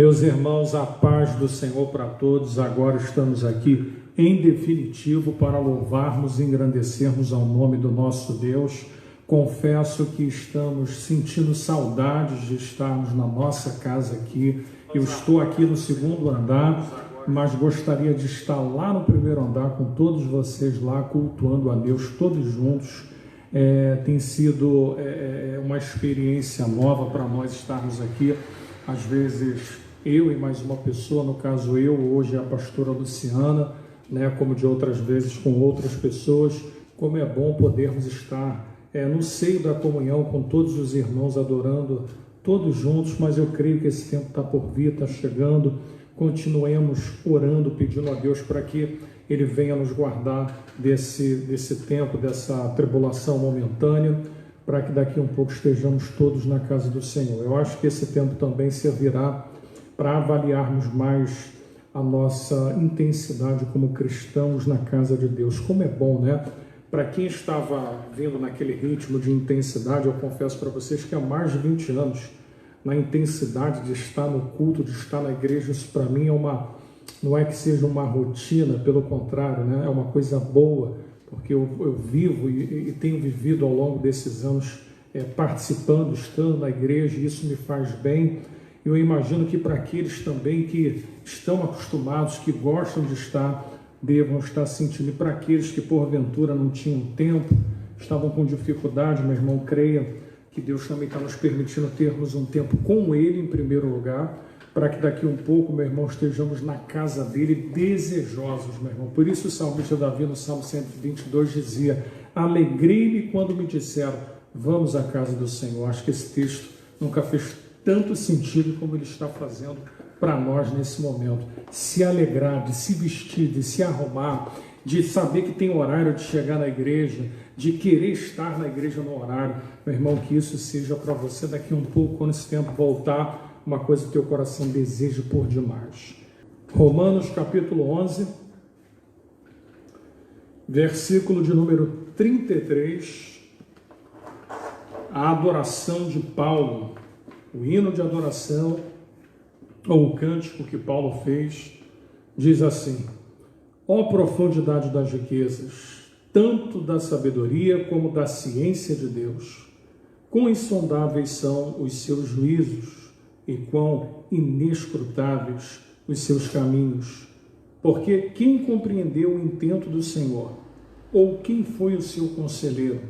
Meus irmãos, a paz do Senhor para todos. Agora estamos aqui em definitivo para louvarmos e engrandecermos ao nome do nosso Deus. Confesso que estamos sentindo saudades de estarmos na nossa casa aqui. Eu estou aqui no segundo andar, mas gostaria de estar lá no primeiro andar com todos vocês lá, cultuando a Deus todos juntos. Tem sido uma experiência nova para nós estarmos aqui. Às vezes eu e mais uma pessoa, no caso eu, hoje a pastora Luciana, como de outras vezes com outras pessoas. Como é bom podermos estar no seio da comunhão com todos os irmãos, adorando todos juntos, mas eu creio que esse tempo está por vir, está chegando. Continuemos orando, pedindo a Deus para que Ele venha nos guardar desse tempo, dessa tribulação momentânea, para que daqui um pouco estejamos todos na casa do Senhor. Eu acho que esse tempo também servirá para avaliarmos mais a nossa intensidade como cristãos na casa de Deus. Como é bom, né? Para quem estava vindo naquele ritmo de intensidade, eu confesso para vocês que há mais de 20 anos, na intensidade de estar no culto, de estar na igreja, isso para mim não é que seja uma rotina, pelo contrário, né? É uma coisa boa, porque eu vivo e tenho vivido ao longo desses anos participando, estando na igreja, e isso me faz bem. Eu imagino que para aqueles também que estão acostumados, que gostam de estar, devam estar sentindo. E para aqueles que porventura não tinham tempo, estavam com dificuldade, meu irmão, creia que Deus também está nos permitindo termos um tempo com Ele em primeiro lugar, para que daqui um pouco, meu irmão, estejamos na casa dele desejosos, meu irmão. Por isso o salmista Davi no Salmo 122 dizia: alegrei-me quando me disseram, vamos à casa do Senhor. Acho que esse texto nunca fez tanto sentido como ele está fazendo para nós nesse momento. Se alegrar, de se vestir, de se arrumar, de saber que tem horário de chegar na igreja, de querer estar na igreja no horário. Meu irmão, que isso seja para você daqui um pouco, quando esse tempo voltar, uma coisa que teu coração deseja por demais. Romanos capítulo 11, versículo de número 33, a adoração de Paulo, o hino de adoração, ou o cântico que Paulo fez, diz assim: ó profundidade das riquezas, tanto da sabedoria como da ciência de Deus, quão insondáveis são os seus juízos e quão inescrutáveis os seus caminhos. Porque quem compreendeu o intento do Senhor? Ou quem foi o seu conselheiro?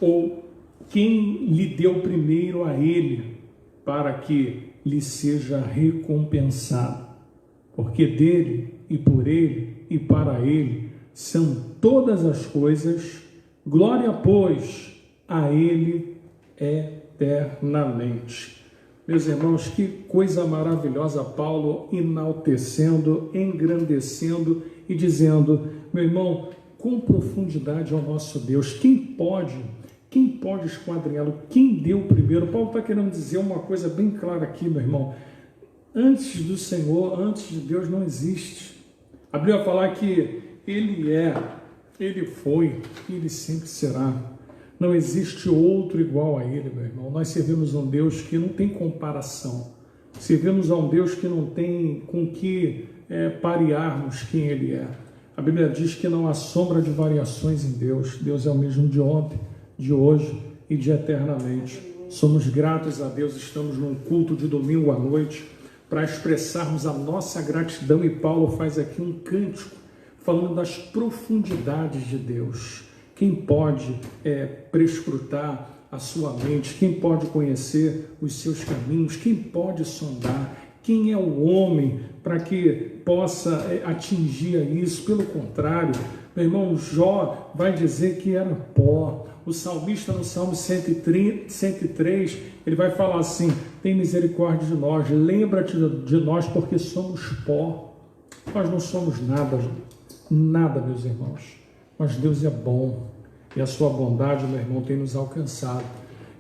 Ou quem lhe deu primeiro a ele, para que lhe seja recompensado? Porque dele e por ele e para ele são todas as coisas, glória, pois, a ele eternamente. Meus irmãos, que coisa maravilhosa, Paulo enaltecendo, engrandecendo e dizendo: meu irmão, com profundidade ao nosso Deus, quem pode esquadrinhá-lo? Quem deu primeiro? Paulo está querendo dizer uma coisa bem clara aqui, meu irmão. Antes do Senhor, antes de Deus, não existe. A Bíblia vai falar que Ele é, Ele foi e Ele sempre será. Não existe outro igual a Ele, meu irmão. Nós servimos a um Deus que não tem comparação. Servimos a um Deus que não tem com que parearmos quem Ele é. A Bíblia diz que não há sombra de variações em Deus. Deus é o mesmo de ontem, de hoje e de eternamente. Somos gratos a Deus, estamos num culto de domingo à noite para expressarmos a nossa gratidão, e Paulo faz aqui um cântico falando das profundidades de Deus. Quem pode prescrutar a sua mente? Quem pode conhecer os seus caminhos? Quem pode sondar? Quem é o homem para que possa atingir isso? Pelo contrário, meu irmão, Jó vai dizer que era pó. O salmista no Salmo 103, ele vai falar assim: tem misericórdia de nós, lembra-te de nós, porque somos pó. Nós não somos nada, meus irmãos. Mas Deus é bom e a sua bondade, meu irmão, tem nos alcançado.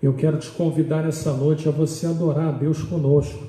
Eu quero te convidar essa noite a você adorar a Deus conosco.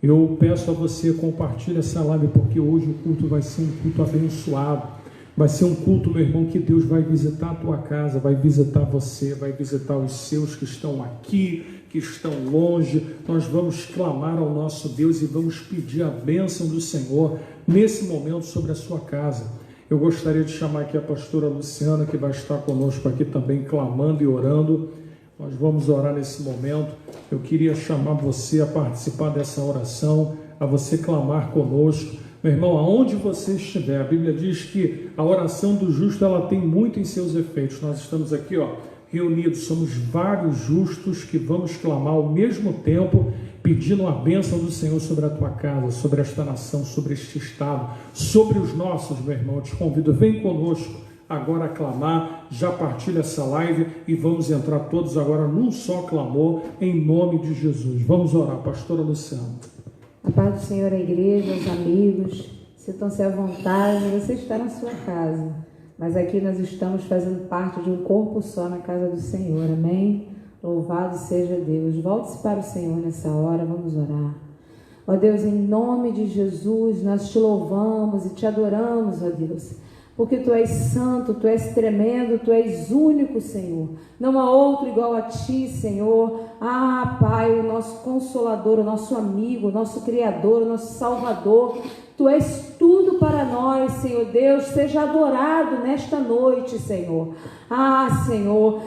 Eu peço a você, compartilhe essa live, porque hoje o culto vai ser um culto abençoado. Vai ser um culto, meu irmão, que Deus vai visitar a tua casa, vai visitar você, vai visitar os seus que estão aqui, que estão longe. Nós vamos clamar ao nosso Deus e vamos pedir a bênção do Senhor nesse momento sobre a sua casa. Eu gostaria de chamar aqui a pastora Luciana, que vai estar conosco aqui também, clamando e orando. Nós vamos orar nesse momento. Eu queria chamar você a participar dessa oração, a você clamar conosco. Meu irmão, aonde você estiver, a Bíblia diz que a oração do justo, ela tem muito em seus efeitos. Nós estamos aqui, reunidos, somos vários justos que vamos clamar ao mesmo tempo, pedindo a bênção do Senhor sobre a tua casa, sobre esta nação, sobre este estado, sobre os nossos, meu irmão. Eu te convido, vem conosco agora a clamar, já partilha essa live e vamos entrar todos agora num só clamor, em nome de Jesus. Vamos orar, pastora Luciana. A paz do Senhor, a igreja, os amigos, sintam-se à vontade, você está na sua casa, mas aqui nós estamos fazendo parte de um corpo só na casa do Senhor, amém? Louvado seja Deus. Volte-se para o Senhor nessa hora, vamos orar. Ó Deus, em nome de Jesus, nós te louvamos e te adoramos, ó Deus, porque Tu és santo, Tu és tremendo, Tu és único, Senhor. Não há outro igual a Ti, Senhor. Ah, Pai, o nosso Consolador, o nosso amigo, o nosso Criador, o nosso Salvador. Tu és tudo para nós, Senhor Deus. Seja adorado nesta noite, Senhor. Ah, Senhor,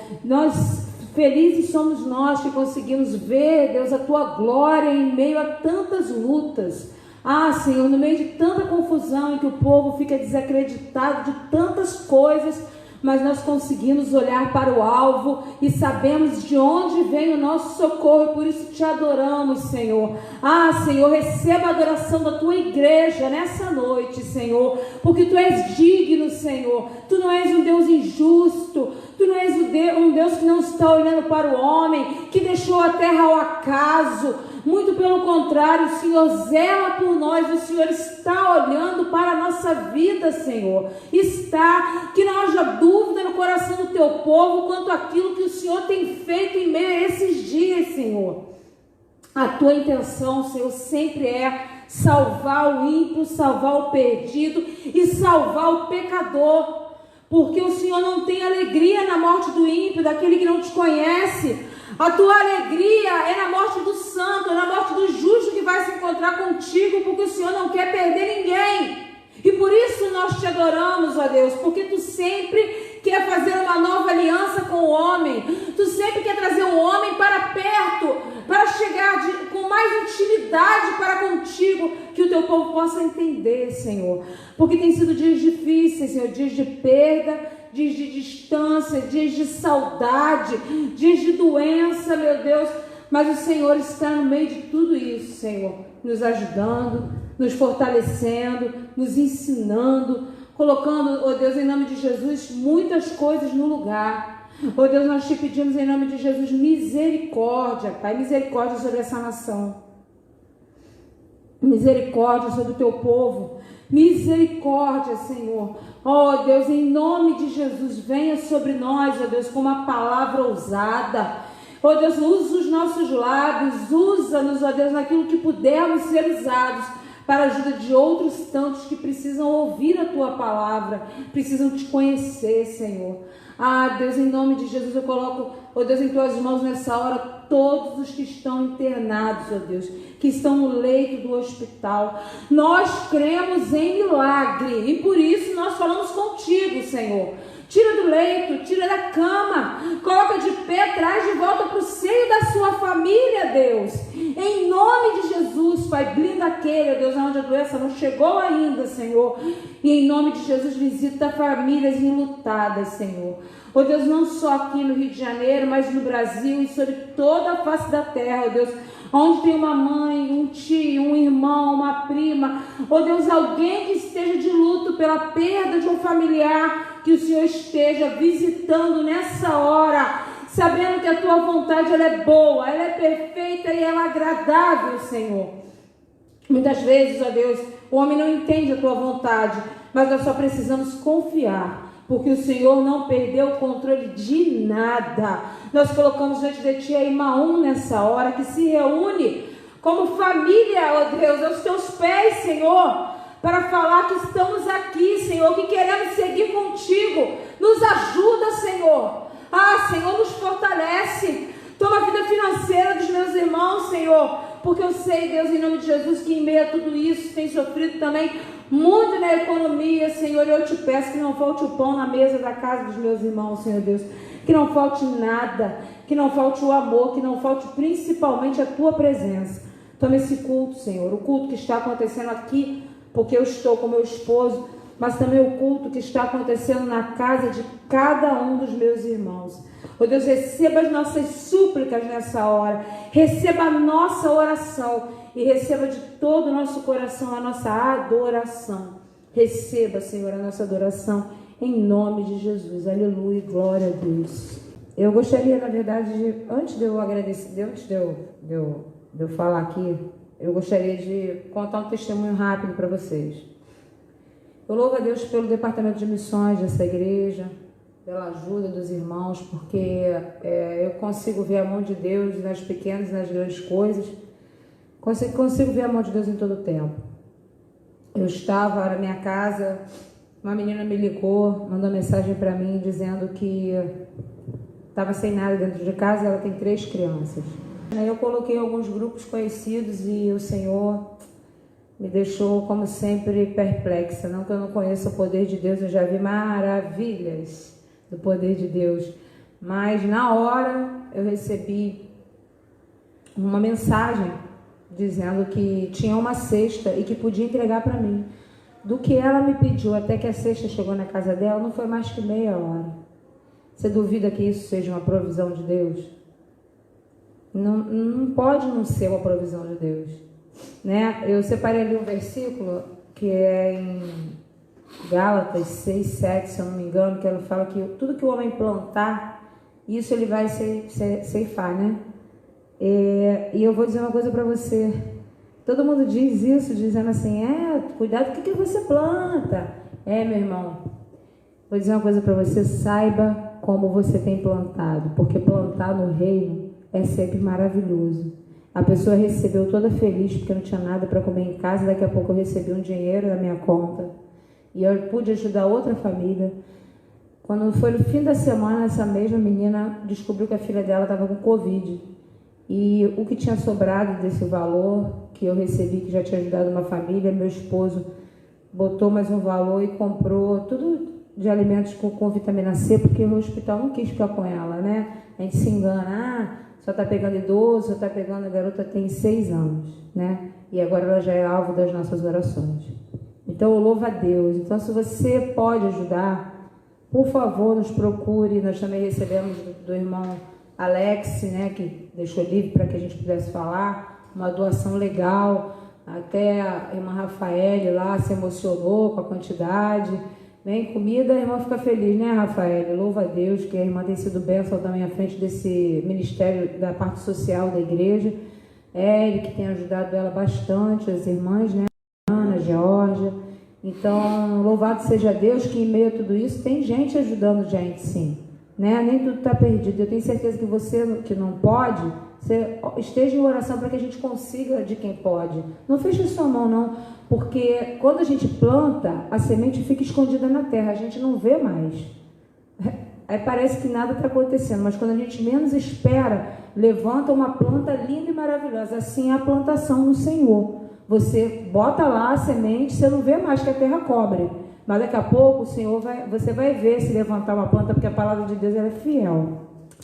felizes somos nós que conseguimos ver, Deus, a Tua glória em meio a tantas lutas. Ah, Senhor, no meio de tanta confusão em que o povo fica desacreditado de tantas coisas, mas nós conseguimos olhar para o alvo e sabemos de onde vem o nosso socorro e por isso te adoramos, Senhor. Ah, Senhor, receba a adoração da tua igreja nessa noite, Senhor, porque tu és digno, Senhor. Tu não és um Deus injusto, tu não és um Deus que não está olhando para o homem, que deixou a terra ao acaso. Muito pelo contrário, o Senhor zela por nós, o Senhor está olhando para a nossa vida, Senhor. Está, que não haja dúvida no coração do teu povo quanto àquilo que o Senhor tem feito em meio a esses dias, Senhor. A tua intenção, Senhor, sempre é salvar o ímpio, salvar o perdido e salvar o pecador. Porque o Senhor não tem alegria na morte do ímpio, daquele que não te conhece. A tua alegria é na morte do santo, é na morte do justo que vai se encontrar contigo, porque o Senhor não quer perder ninguém. E por isso nós te adoramos, ó Deus, porque tu sempre quer fazer uma nova aliança com o homem. Tu sempre quer trazer o homem para perto, para chegar com mais intimidade para contigo, que o teu povo possa entender, Senhor. Porque tem sido dias difíceis, Senhor, dias de perda, dias de distância, dias de saudade, dias de doença, meu Deus, mas o Senhor está no meio de tudo isso, Senhor, nos ajudando, nos fortalecendo, nos ensinando, colocando, ó Deus, em nome de Jesus, muitas coisas no lugar. Ó Deus, nós te pedimos em nome de Jesus misericórdia, Pai, misericórdia sobre essa nação, misericórdia sobre o teu povo, misericórdia, Senhor. Ó Deus, em nome de Jesus, venha sobre nós, ó Deus, com uma palavra ousada. Ó Deus, usa os nossos lábios, usa-nos, ó Deus, naquilo que pudermos ser usados para a ajuda de outros tantos que precisam ouvir a tua palavra, precisam te conhecer, Senhor. Ah, Deus, em nome de Jesus, eu coloco, ó Deus, em tuas mãos nessa hora, todos os que estão internados, ó Deus, que estão no leito do hospital. Nós cremos em milagre e por isso nós falamos contigo, Senhor. Tira do leito, tira da cama, coloca de pé, traz de volta para o seio da sua família, Deus. Em nome de Jesus, Pai, blinda aquele, ó Deus, onde a doença não chegou ainda, Senhor. E em nome de Jesus, visita famílias enlutadas, Senhor. Ó Deus, não só aqui no Rio de Janeiro, mas no Brasil e sobre toda a face da terra, ó Deus. Onde tem uma mãe, um tio, um irmão, uma prima, ó Deus, alguém que esteja de luto pela perda de um familiar, que o Senhor esteja visitando nessa hora, sabendo que a tua vontade ela é boa, ela é perfeita e ela é agradável, Senhor. Muitas vezes, ó Deus, o homem não entende a tua vontade, mas nós só precisamos confiar, porque o Senhor não perdeu o controle de nada. Nós colocamos diante de ti a Imaúm nessa hora, que se reúne como família, ó Deus, aos teus pés, Senhor, para falar que estamos aqui, Senhor, que queremos seguir contigo. Nos ajuda, Senhor. Ah, Senhor, nos fortalece. Toma a vida financeira dos meus irmãos, Senhor, porque eu sei, Deus, em nome de Jesus, que em meio a tudo isso tem sofrido também muito na economia, Senhor. Eu te peço que não falte o pão na mesa da casa dos meus irmãos, Senhor Deus, que não falte nada, que não falte o amor, que não falte principalmente a tua presença. Toma esse culto, Senhor, o culto que está acontecendo aqui, porque eu estou com meu esposo, mas também o culto que está acontecendo na casa de cada um dos meus irmãos. Oh Deus, receba as nossas súplicas nessa hora, receba a nossa oração e receba de todo o nosso coração a nossa adoração. Receba, Senhor, a nossa adoração em nome de Jesus. Aleluia, glória a Deus. Eu gostaria, na verdade, antes de eu agradecer, antes de eu falar aqui, eu gostaria de contar um testemunho rápido para vocês. Eu louvo a Deus pelo departamento de missões dessa igreja, pela ajuda dos irmãos, porque eu consigo ver a mão de Deus nas pequenas e nas grandes coisas. Consigo ver a mão de Deus em todo o tempo. Eu estava na minha casa, uma menina me ligou, mandou mensagem para mim dizendo que estava sem nada dentro de casa e ela tem 3 crianças. Aí eu coloquei alguns grupos conhecidos e o Senhor me deixou, como sempre, perplexa. Não que eu não conheça o poder de Deus, eu já vi maravilhas do poder de Deus. Mas na hora eu recebi uma mensagem dizendo que tinha uma cesta e que podia entregar para mim. Do que ela me pediu até que a cesta chegou na casa dela, não foi mais que meia hora. Você duvida que isso seja uma provisão de Deus? Não pode não ser uma provisão de Deus, né? Eu separei ali um versículo que é em Gálatas 6, 7, se eu não me engano, que ela fala que tudo que o homem plantar, isso ele vai ceifar, né? E eu vou dizer uma coisa para você. Todo mundo diz isso, dizendo assim, cuidado com o que você planta. Meu irmão, vou dizer uma coisa para você, saiba como você tem plantado, porque plantar no reino é sempre maravilhoso. A pessoa recebeu toda feliz porque não tinha nada para comer em casa, daqui a pouco eu recebi um dinheiro na minha conta e eu pude ajudar outra família. Quando foi no fim da semana, essa mesma menina descobriu que a filha dela estava com Covid e o que tinha sobrado desse valor que eu recebi, que já tinha ajudado uma família, meu esposo botou mais um valor e comprou tudo de alimentos com vitamina C, porque o hospital não quis ficar com ela, né? A gente se engana, só está pegando idoso, só está pegando a garota tem 6 anos, né? E agora ela já é alvo das nossas orações. Então eu louvo a Deus. Então se você pode ajudar, por favor, nos procure. Nós também recebemos do irmão Alex, né, que deixou livre para que a gente pudesse falar, uma doação legal. Até a irmã Rafael lá se emocionou com a quantidade. Vem comida, a irmã fica feliz, né, Rafael? Louva a Deus que a irmã tem sido bênção também à frente desse ministério da parte social da igreja. Ele que tem ajudado ela bastante, as irmãs, né? Ana, Georgia. Então, louvado seja Deus que em meio a tudo isso tem gente ajudando gente, sim. Né? Nem tudo está perdido. Eu tenho certeza que você que não pode, você esteja em oração para que a gente consiga de quem pode. Não feche sua mão, não. Porque quando a gente planta, a semente fica escondida na terra, a gente não vê mais. Aí parece que nada está acontecendo, mas quando a gente menos espera, levanta uma planta linda e maravilhosa. Assim é a plantação no Senhor. Você bota lá a semente, você não vê mais que a terra cobre. Mas daqui a pouco você vai ver se levantar uma planta, porque a palavra de Deus ela é fiel.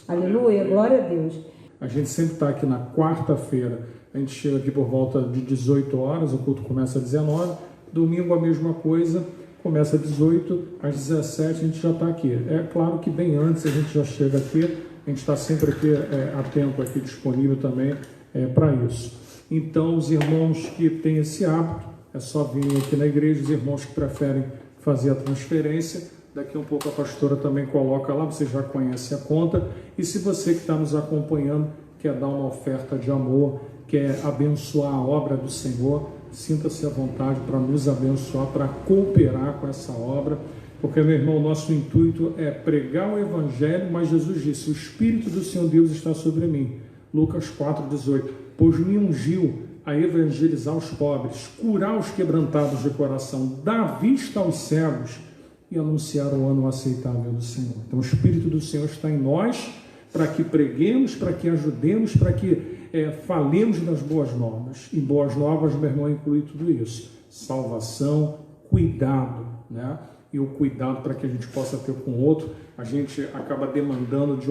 Aleluia, glória a Deus. A gente sempre está aqui na quarta-feira. A gente chega aqui por volta de 18 horas, o culto começa às 19. Domingo a mesma coisa, começa às 18, às 17 a gente já está aqui. É claro que bem antes a gente já chega aqui, a gente está sempre aqui atento, aqui disponível também para isso. Então, os irmãos que têm esse hábito, é só vir aqui na igreja, os irmãos que preferem fazer a transferência, daqui a um pouco a pastora também coloca lá, você já conhece a conta. E se você que está nos acompanhando quer dar uma oferta de amor, quer abençoar a obra do Senhor, sinta-se à vontade para nos abençoar, para cooperar com essa obra, porque, meu irmão, nosso intuito é pregar o Evangelho, mas Jesus disse, o Espírito do Senhor Deus está sobre mim, Lucas 4,18, pois me ungiu a evangelizar os pobres, curar os quebrantados de coração, dar vista aos cegos e anunciar o ano aceitável do Senhor. Então, o Espírito do Senhor está em nós para que preguemos, para que ajudemos, para que falemos das boas novas. E boas novas, meu irmão, inclui tudo isso. Salvação, cuidado, né? E o cuidado para que a gente possa ter com o outro, a gente acaba demandando de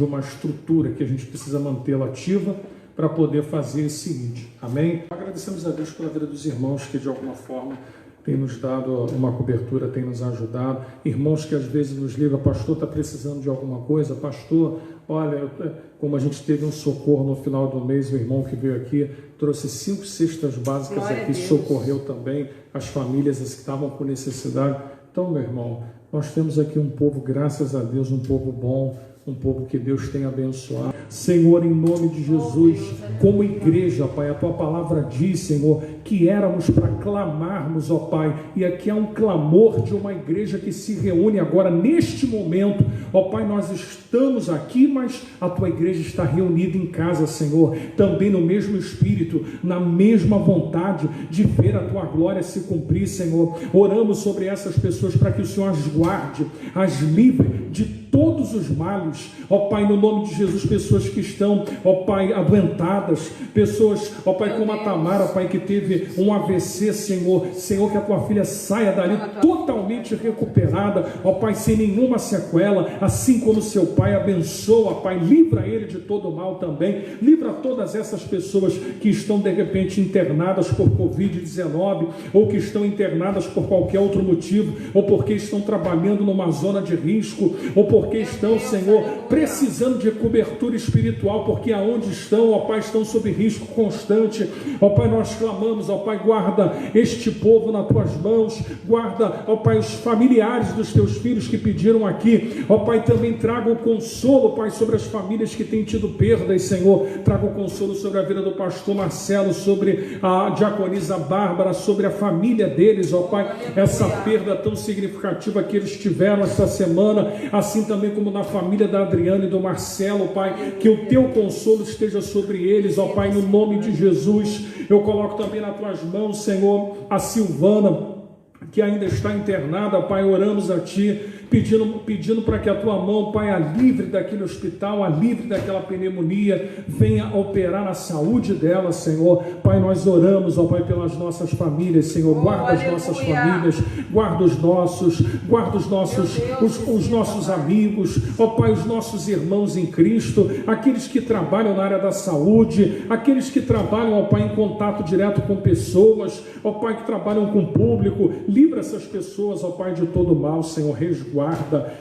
uma estrutura que a gente precisa mantê-la ativa para poder fazer esse seguinte. Amém? Agradecemos a Deus pela vida dos irmãos que de alguma forma tem nos dado uma cobertura, tem nos ajudado. Irmãos que às vezes nos ligam, pastor, está precisando de alguma coisa? Pastor, olha, como a gente teve um socorro no final do mês, o irmão que veio aqui trouxe 5 cestas básicas aqui, socorreu também as famílias que estavam com necessidade. Então, meu irmão, nós temos aqui um povo, graças a Deus, um povo bom, um povo que Deus tem abençoado. Senhor, em nome de Jesus, como igreja, Pai, a Tua palavra diz, Senhor, que éramos para clamarmos, ó Pai, e aqui há um clamor de uma igreja que se reúne agora, neste momento, ó Pai, nós estamos aqui, mas a Tua igreja está reunida em casa, Senhor, também no mesmo espírito, na mesma vontade de ver a Tua glória se cumprir, Senhor. Oramos sobre essas pessoas para que o Senhor as guarde, as livre de todos os males, ó Pai, no nome de Jesus, pessoas que estão, ó Pai, adoentadas, pessoas, ó Pai, como a Tamara, ó Pai, que teve um AVC, Senhor, que a Tua filha saia dali totalmente recuperada, ó Pai, sem nenhuma sequela, assim como seu Pai abençoa, ó Pai, livra ele de todo mal também, livra todas essas pessoas que estão de repente internadas por Covid-19, ou que estão internadas por qualquer outro motivo, ou porque estão trabalhando numa zona de risco, ou porque estão, Senhor, precisando de cobertura espiritual, porque aonde estão, ó Pai, estão sob risco constante. Ó Pai, nós clamamos, ó Pai, guarda este povo nas Tuas mãos, guarda, ó Pai, os familiares dos Teus filhos que pediram aqui, ó Pai, também traga o consolo, Pai, sobre as famílias que têm tido perdas, Senhor, traga o consolo sobre a vida do pastor Marcelo, sobre a diaconisa Bárbara, sobre a família deles, ó Pai, essa perda tão significativa que eles tiveram esta semana, assim também como na família da Adriana e do Marcelo, Pai, que o Teu consolo esteja sobre eles, ó Pai, no nome de Jesus. Eu coloco também nas Tuas mãos, Senhor, a Silvana, que ainda está internada, Pai, oramos a Ti, pedindo para que a Tua mão, Pai, a livre daquele hospital, a livre daquela pneumonia, venha operar na saúde dela, Senhor. Pai, nós oramos, ó Pai, pelas nossas famílias, Senhor, guarda as nossas famílias, guarda os nossos os nossos amigos, ó Pai, os nossos irmãos em Cristo, aqueles que trabalham na área da saúde, aqueles que trabalham, ó Pai, em contato direto com pessoas, ó Pai, que trabalham com o público, livra essas pessoas, ó Pai, de todo mal, Senhor, resguarda,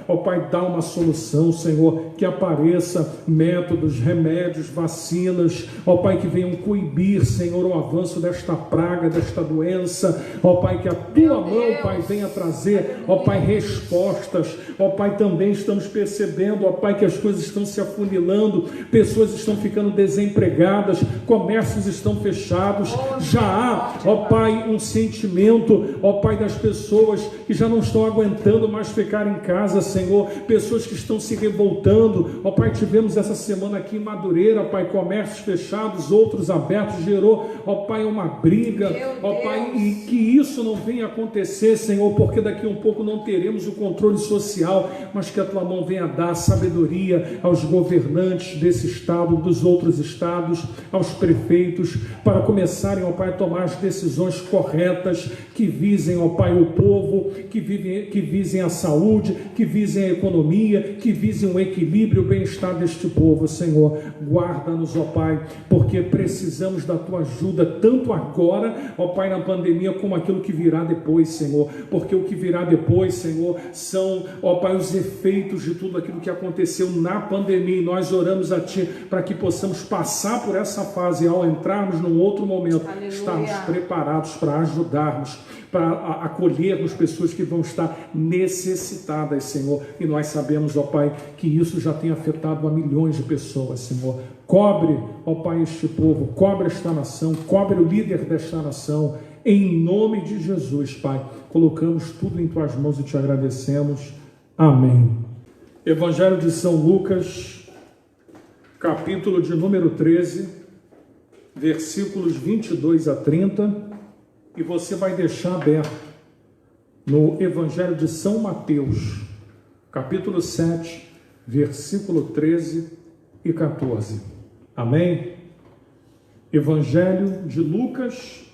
ó Pai, dá uma solução, Senhor, que apareça métodos, remédios, vacinas, ó Pai, que venham coibir, Senhor, o avanço desta praga, desta doença, ó Pai, que a Tua mão, Pai, venha trazer, ó Pai, respostas, ó Pai, também estamos percebendo, ó Pai, que as coisas estão se afunilando, pessoas estão ficando desempregadas, comércios estão fechados, já há, ó Pai, um sentimento, ó Pai, das pessoas que já não estão aguentando mais ficar em casa, Senhor, pessoas que estão se revoltando, ó Pai, tivemos essa semana aqui em Madureira, Pai, comércios fechados, outros abertos, gerou, ó Pai, uma briga, ó Pai, e que isso não venha acontecer, Senhor, porque daqui a um pouco não teremos o controle social, mas que a Tua mão venha dar sabedoria aos governantes desse estado, dos outros estados, aos prefeitos, para começarem, ó Pai, a tomar as decisões corretas, que visem, ó Pai, o povo, que visem a saúde, que visem a economia, que visem o equilíbrio e o bem-estar deste povo, Senhor. Guarda-nos, ó Pai, porque precisamos da Tua ajuda, tanto agora, ó Pai, na pandemia, como aquilo que virá depois, Senhor, porque o que virá depois, Senhor, são, ó Pai, os efeitos de tudo aquilo que aconteceu na pandemia, e nós oramos a Ti para que possamos passar por essa fase, e ao entrarmos num outro momento, estarmos preparados para ajudarmos, para acolhermos pessoas que vão estar necessitadas, Senhor, e nós sabemos, ó Pai, que isso já tem afetado a milhões de pessoas, Senhor. Cobre, ó Pai, este povo, cobre esta nação, cobre o líder desta nação, em nome de Jesus, Pai, colocamos tudo em Tuas mãos e Te agradecemos. Amém. Evangelho de São Lucas, capítulo de número 13, versículos 22 a 30, e você vai deixar aberto no Evangelho de São Mateus, capítulo 7, versículo 13 e 14. Amém? Evangelho de Lucas,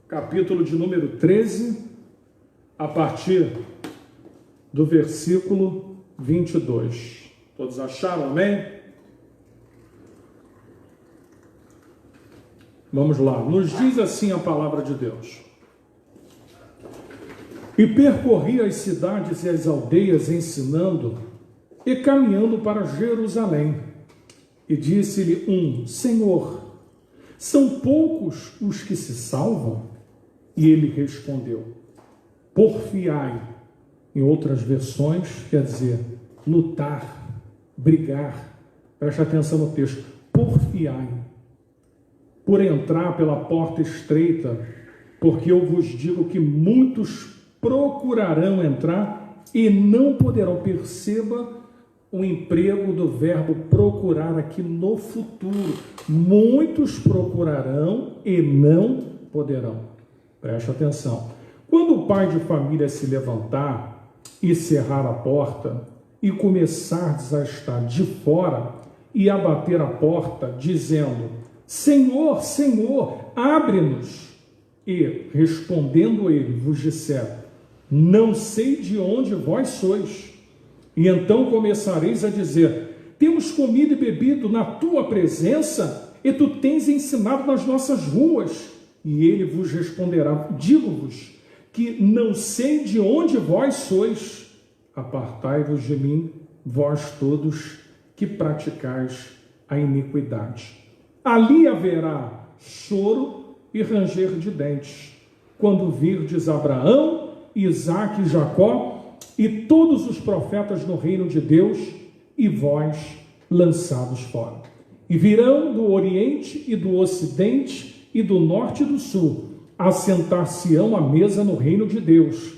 capítulo de número 13, a partir do versículo 22. Todos acharam? Amém? Vamos lá. Nos diz assim a palavra de Deus. E percorria as cidades e as aldeias ensinando e caminhando para Jerusalém. E disse-lhe um: Senhor, são poucos os que se salvam? E ele respondeu: porfiai. Em outras versões, quer dizer, lutar, brigar. Preste atenção no texto. Porfiai. Por entrar pela porta estreita, porque eu vos digo que muitos procurarão entrar e não poderão. Perceba o emprego do verbo procurar aqui no futuro. Muitos procurarão e não poderão. Preste atenção. Quando o pai de família se levantar e cerrar a porta e começardes a estar de fora e a bater a porta, dizendo: Senhor, Senhor, abre-nos. E, respondendo ele, vos disser: não sei de onde vós sois. E então começareis a dizer: temos comido e bebido na tua presença, e tu tens ensinado nas nossas ruas. E ele vos responderá: digo-vos que não sei de onde vós sois. Apartai-vos de mim, vós todos que praticais a iniquidade. Ali haverá choro e ranger de dentes, quando virdes Abraão, Isaque e Jacó e todos os profetas no reino de Deus, e vós lançados fora. E virão do Oriente e do Ocidente e do Norte e do Sul, assentar-se-ão à mesa no reino de Deus.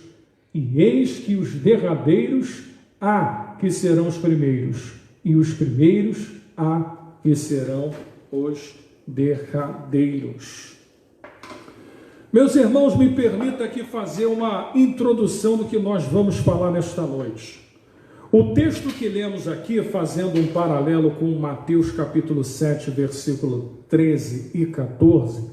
E eis que os derradeiros há que serão os primeiros, e os primeiros há que serão os derradeiros. Meus irmãos, me permita aqui fazer uma introdução do que nós vamos falar nesta noite. O texto que lemos aqui, fazendo um paralelo com Mateus capítulo 7, versículo 13 e 14,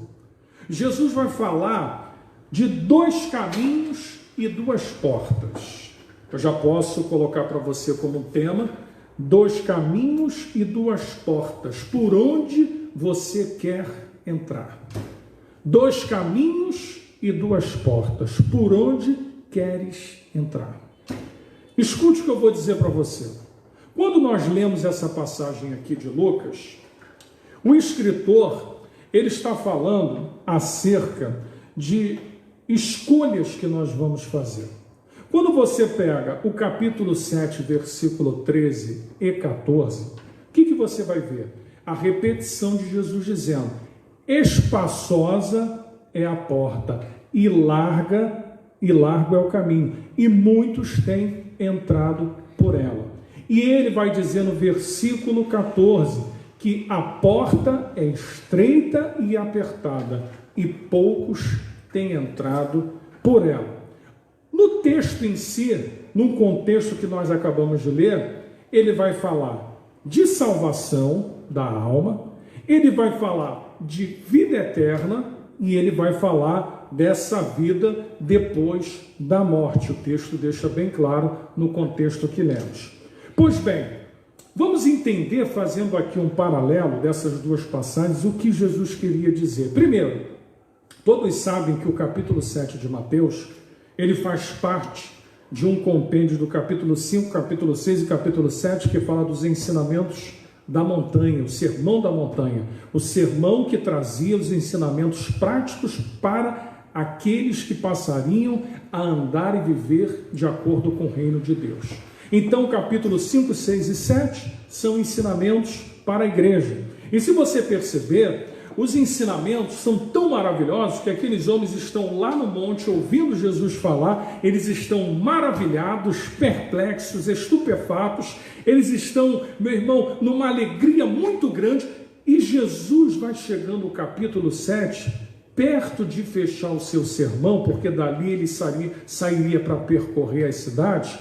Jesus vai falar de dois caminhos e duas portas. Eu já posso colocar para você como tema: dois caminhos e duas portas, por onde você quer entrar. Dois caminhos e duas portas, por onde queres entrar. Escute o que eu vou dizer para você. Quando nós lemos essa passagem aqui de Lucas, o escritor, ele está falando acerca de escolhas que nós vamos fazer. Quando você pega o capítulo 7, versículo 13 e 14, o que você vai ver? A repetição de Jesus dizendo: espaçosa é a porta e largo é o caminho, e muitos têm entrado por ela. E ele vai dizer no versículo 14 que a porta é estreita e apertada, e poucos têm entrado por ela. No texto em si, no contexto que nós acabamos de ler, ele vai falar de salvação da alma, ele vai falar de vida eterna, e ele vai falar dessa vida depois da morte. O texto deixa bem claro no contexto que lemos. Pois bem, vamos entender, fazendo aqui um paralelo dessas duas passagens, o que Jesus queria dizer. Primeiro, todos sabem que o capítulo 7 de Mateus, ele faz parte de um compêndio do capítulo 5, capítulo 6 e capítulo 7, que fala dos ensinamentos da montanha, o sermão da montanha, o sermão que trazia os ensinamentos práticos para aqueles que passariam a andar e viver de acordo com o reino de Deus. Então, capítulo 5, 6 e 7 são ensinamentos para a igreja. E se você perceber, os ensinamentos são tão maravilhosos que aqueles homens estão lá no monte ouvindo Jesus falar, eles estão maravilhados, perplexos, estupefatos, eles estão, meu irmão, numa alegria muito grande, E Jesus vai chegando no capítulo 7, perto de fechar o seu sermão, porque dali ele sairia para percorrer as cidades.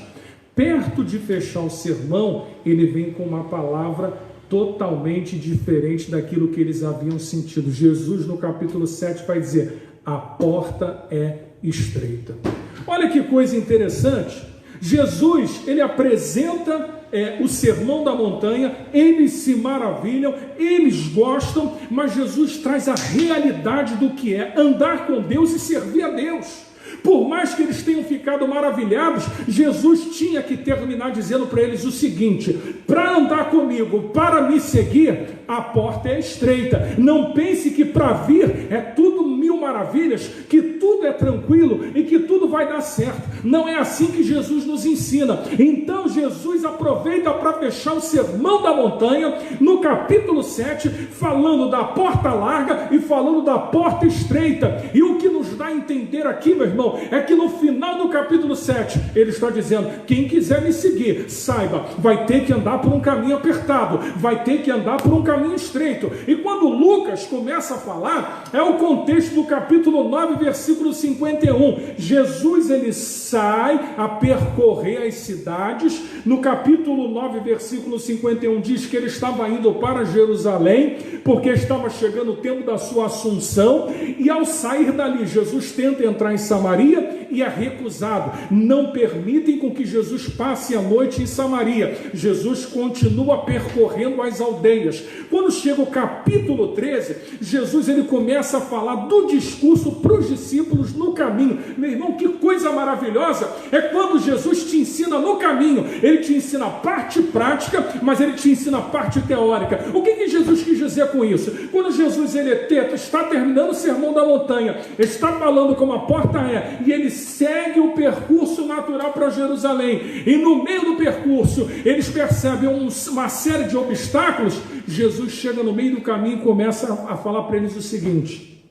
Perto de fechar o sermão, ele vem com uma palavra totalmente diferente daquilo que eles haviam sentido. Jesus, no capítulo 7, vai dizer: a porta é estreita. Olha que coisa interessante. Jesus, ele apresenta o sermão da montanha, eles se maravilham, eles gostam, mas Jesus traz a realidade do que é andar com Deus e servir a Deus. Por mais que eles tenham ficado maravilhados, Jesus tinha que terminar dizendo para eles o seguinte: para andar comigo, para me seguir, a porta é estreita. Não pense que para vir é tudo mil maravilhas, que tudo é tranquilo e que tudo vai dar certo. Não é assim que Jesus nos ensina. Então Jesus aproveita para fechar o sermão da montanha, no capítulo 7, falando da porta larga e falando da porta estreita. E o que nos dá a entender aqui, meu irmão, é que no final do capítulo 7, ele está dizendo: quem quiser me seguir, saiba, vai ter que andar por um caminho apertado, vai ter que andar por um caminho estreito. E quando Lucas começa a falar, é o contexto do capítulo 9, versículo 51. Jesus, ele sai a percorrer as cidades. No capítulo 9, versículo 51, diz que ele estava indo para Jerusalém, porque estava chegando o tempo da sua assunção, e ao sair dali, Jesus tenta entrar em Samaria e é recusado. Não permitem com que Jesus passe a noite em Samaria. Jesus continua percorrendo as aldeias. Quando chega o capítulo 13, Jesus, ele começa a falar do discurso para os discípulos no caminho. Meu irmão, que coisa maravilhosa é quando Jesus te ensina no caminho. Ele te ensina a parte prática, mas ele te ensina a parte teórica. O que Jesus quis dizer com isso? Quando Jesus, ele está terminando o sermão da montanha, está falando como a porta é, e ele segue o percurso natural para Jerusalém, e no meio do percurso eles percebem uma série de obstáculos. Jesus chega no meio do caminho e começa a falar para eles o seguinte: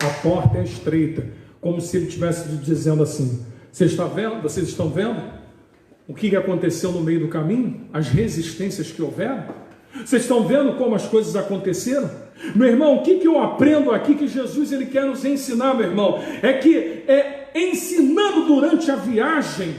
a porta é estreita, como se ele estivesse dizendo assim: vocês estão vendo o que aconteceu no meio do caminho? As resistências que houveram? Vocês estão vendo como as coisas aconteceram? Meu irmão, o que eu aprendo aqui que Jesus, ele quer nos ensinar, meu irmão? É que ensinando durante a viagem,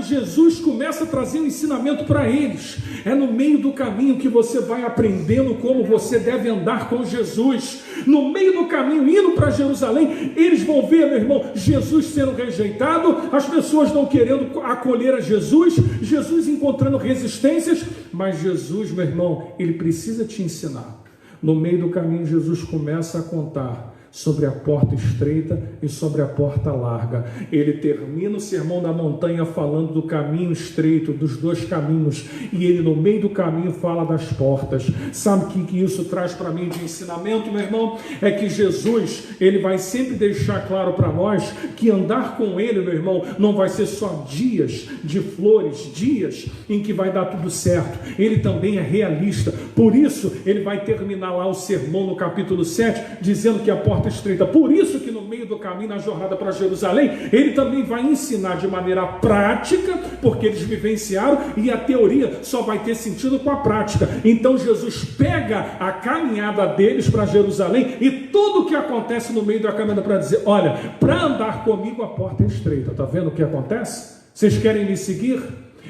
Jesus começa a trazer um ensinamento para eles. É no meio do caminho que você vai aprendendo como você deve andar com Jesus. No meio do caminho, indo para Jerusalém, eles vão ver, meu irmão, Jesus sendo rejeitado, as pessoas não querendo acolher a Jesus, Jesus encontrando resistências, mas Jesus, meu irmão, ele precisa te ensinar. No meio do caminho, Jesus começa a contar sobre a porta estreita e sobre a porta larga. Ele termina o sermão da montanha falando do caminho estreito, dos dois caminhos, e ele no meio do caminho fala das portas. Sabe o que isso traz para mim de ensinamento, meu irmão? É que Jesus, ele vai sempre deixar claro para nós que andar com ele, meu irmão, não vai ser só dias de flores, dias em que vai dar tudo certo. Ele também é realista. Por isso, ele vai terminar lá o sermão no capítulo 7, dizendo que a porta estreita. Por isso que no meio do caminho, na jornada para Jerusalém, ele também vai ensinar de maneira prática, porque eles vivenciaram, e a teoria só vai ter sentido com a prática. Então Jesus pega a caminhada deles para Jerusalém e tudo o que acontece no meio da caminhada para dizer: olha, para andar comigo a porta é estreita. Está vendo o que acontece? Vocês querem me seguir?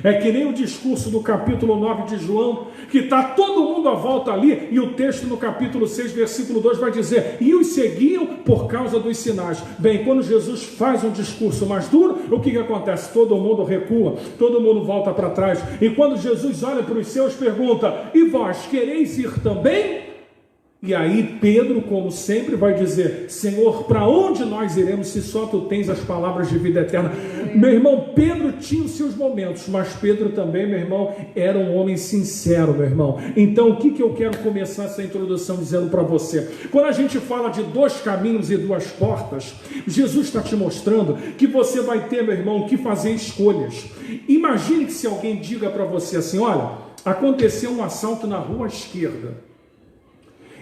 É que nem o discurso do capítulo 9 de João, que está todo mundo à volta ali, e o texto no capítulo 6, versículo 2 vai dizer: e os seguiam por causa dos sinais. Bem, quando Jesus faz um discurso mais duro, o que acontece? Todo mundo recua, todo mundo volta para trás, e quando Jesus olha para os seus, pergunta: e vós quereis ir também? E aí Pedro, como sempre, vai dizer: Senhor, para onde nós iremos se só tu tens as palavras de vida eterna? Meu irmão, Pedro tinha os seus momentos, mas Pedro também, meu irmão, era um homem sincero, meu irmão. Então o que eu quero começar essa introdução dizendo para você? Quando a gente fala de dois caminhos e duas portas, Jesus está te mostrando que você vai ter, meu irmão, que fazer escolhas. Imagine que se alguém diga para você assim: olha, aconteceu um assalto na rua esquerda,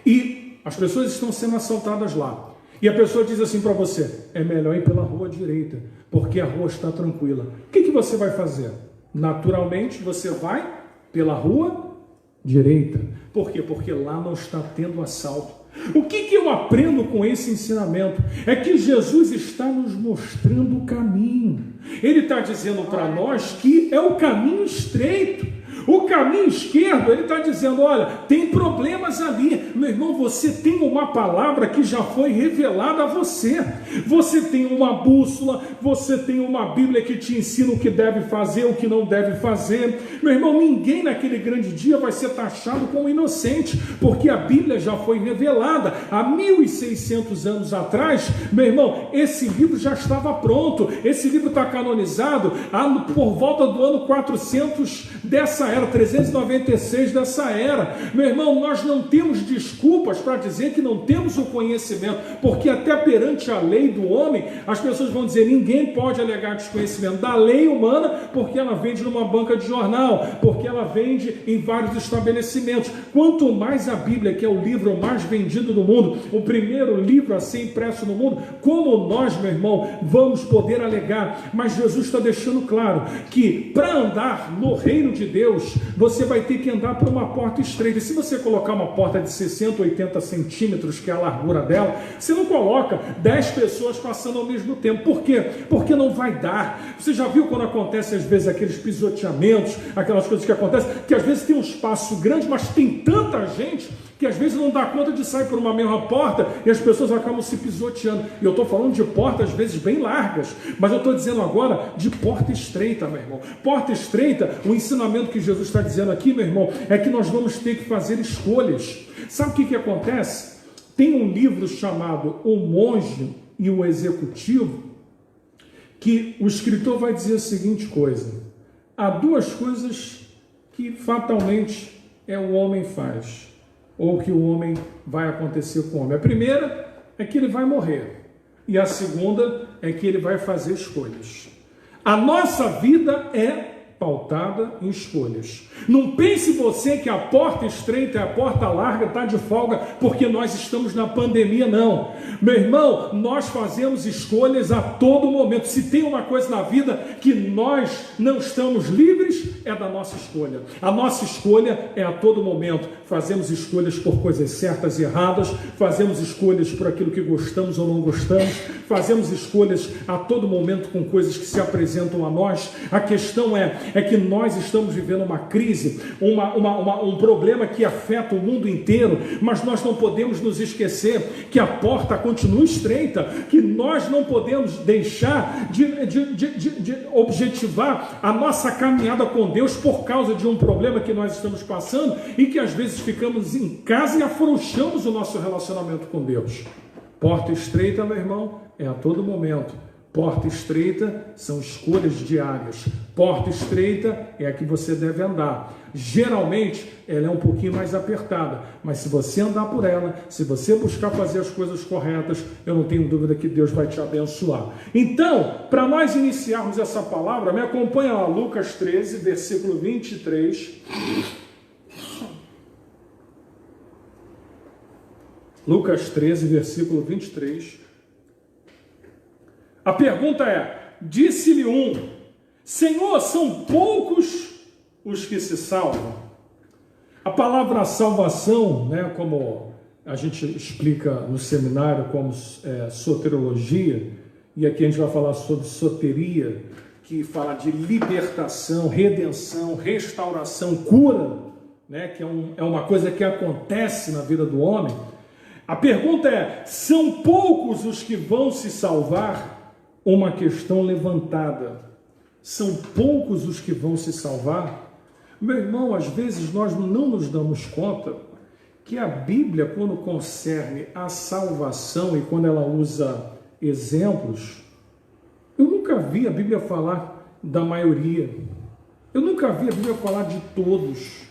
e as pessoas estão sendo assaltadas lá, e a pessoa diz assim para você: é melhor ir pela rua direita, porque a rua está tranquila. O que você vai fazer? Naturalmente você vai pela rua direita. Por quê? Porque lá não está tendo assalto. O que eu aprendo com esse ensinamento? É que Jesus está nos mostrando o caminho. Ele está dizendo para nós que é o caminho estreito. O caminho esquerdo, ele está dizendo, olha, tem problemas ali. Meu irmão, você tem uma palavra que já foi revelada a você. Você tem uma bússola, você tem uma Bíblia que te ensina o que deve fazer, o que não deve fazer. Meu irmão, ninguém naquele grande dia vai ser taxado como inocente, porque a Bíblia já foi revelada. Há 1.600 anos atrás, meu irmão, esse livro já estava pronto. Esse livro está canonizado por volta do ano 400 dessa era, 396 dessa era. Meu irmão, nós não temos desculpas para dizer que não temos o conhecimento, porque até perante a lei do homem, as pessoas vão dizer, ninguém pode alegar desconhecimento da lei humana, porque ela vende numa banca de jornal, porque ela vende em vários estabelecimentos. Quanto mais a Bíblia, que é o livro mais vendido do mundo, o primeiro livro a ser impresso no mundo, como nós, meu irmão, vamos poder alegar? Mas Jesus está deixando claro que para andar no reino de Deus, você vai ter que andar por uma porta estreita. E se você colocar uma porta de 60, 80 centímetros, que é a largura dela, você não coloca 10 pessoas passando ao mesmo tempo. Por quê? Porque não vai dar. Você já viu quando acontece às vezes aqueles pisoteamentos, aquelas coisas que acontecem, que às vezes tem um espaço grande, mas tem tanta gente que às vezes não dá conta de sair por uma mesma porta e as pessoas acabam se pisoteando. E eu estou falando de portas às vezes bem largas, mas eu estou dizendo agora de porta estreita, meu irmão. Porta estreita, o ensinamento que Jesus está dizendo aqui, meu irmão, é que nós vamos ter que fazer escolhas. Sabe o que acontece? Tem um livro chamado O Monge e o Executivo, que o escritor vai dizer a seguinte coisa: há duas coisas que fatalmente o homem faz, ou que o homem vai acontecer com o homem. A primeira é que ele vai morrer, e a segunda é que ele vai fazer escolhas. A nossa vida é pautada em escolhas. Não pense você que a porta estreita e a porta larga está de folga porque nós estamos na pandemia, não. Meu irmão, nós fazemos escolhas a todo momento. Se tem uma coisa na vida que nós não estamos livres, é da nossa escolha. A nossa escolha é a todo momento. Fazemos escolhas por coisas certas e erradas, fazemos escolhas por aquilo que gostamos ou não gostamos, fazemos escolhas a todo momento com coisas que se apresentam a nós. A questão é que nós estamos vivendo uma crise, um problema que afeta o mundo inteiro, mas nós não podemos nos esquecer que a porta continua estreita, que nós não podemos deixar de objetivar a nossa caminhada com Deus por causa de um problema que nós estamos passando e que às vezes ficamos em casa e afrouxamos o nosso relacionamento com Deus. Porta estreita, meu irmão, é a todo momento. Porta estreita são escolhas diárias. Porta estreita é a que você deve andar. Geralmente, ela é um pouquinho mais apertada, mas se você andar por ela, se você buscar fazer as coisas corretas, eu não tenho dúvida que Deus vai te abençoar. Então, para nós iniciarmos essa palavra, me acompanha lá, Lucas 13, versículo 23. Lucas 13, versículo 23. A pergunta é: disse-lhe um, Senhor, são poucos os que se salvam? A palavra salvação, né, como a gente explica no seminário como soteriologia, e aqui a gente vai falar sobre soteria, que fala de libertação, redenção, restauração, cura, né, que é uma coisa que acontece na vida do homem. A pergunta é: são poucos os que vão se salvar? Uma questão levantada. São poucos os que vão se salvar? Meu irmão, às vezes nós não nos damos conta que a Bíblia, quando concerne a salvação e quando ela usa exemplos, eu nunca vi a Bíblia falar da maioria. Eu nunca vi a Bíblia falar de todos.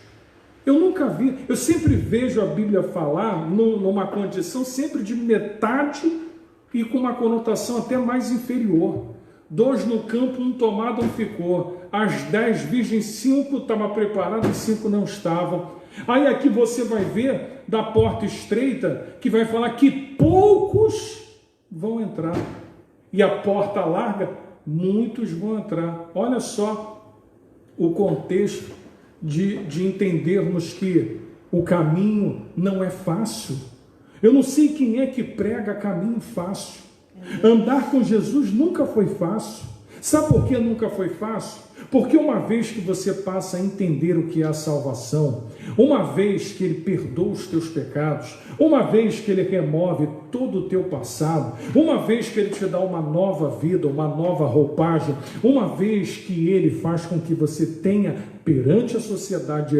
Eu sempre vejo a Bíblia falar numa condição sempre de metade e com uma conotação até mais inferior. 2 no campo, 1 tomado, 1 ficou. As 10 virgens, 5 estavam preparadas e 5 não estavam. Aí aqui você vai ver da porta estreita, que vai falar que poucos vão entrar. E a porta larga, muitos vão entrar. Olha só o contexto de entendermos que o caminho não é fácil. Eu não sei quem é que prega caminho fácil. Andar com Jesus nunca foi fácil. Sabe por que nunca foi fácil? Porque uma vez que você passa a entender o que é a salvação, uma vez que Ele perdoa os teus pecados, uma vez que Ele remove todo o teu passado, uma vez que Ele te dá uma nova vida, uma nova roupagem, uma vez que Ele faz com que você tenha perante a sociedade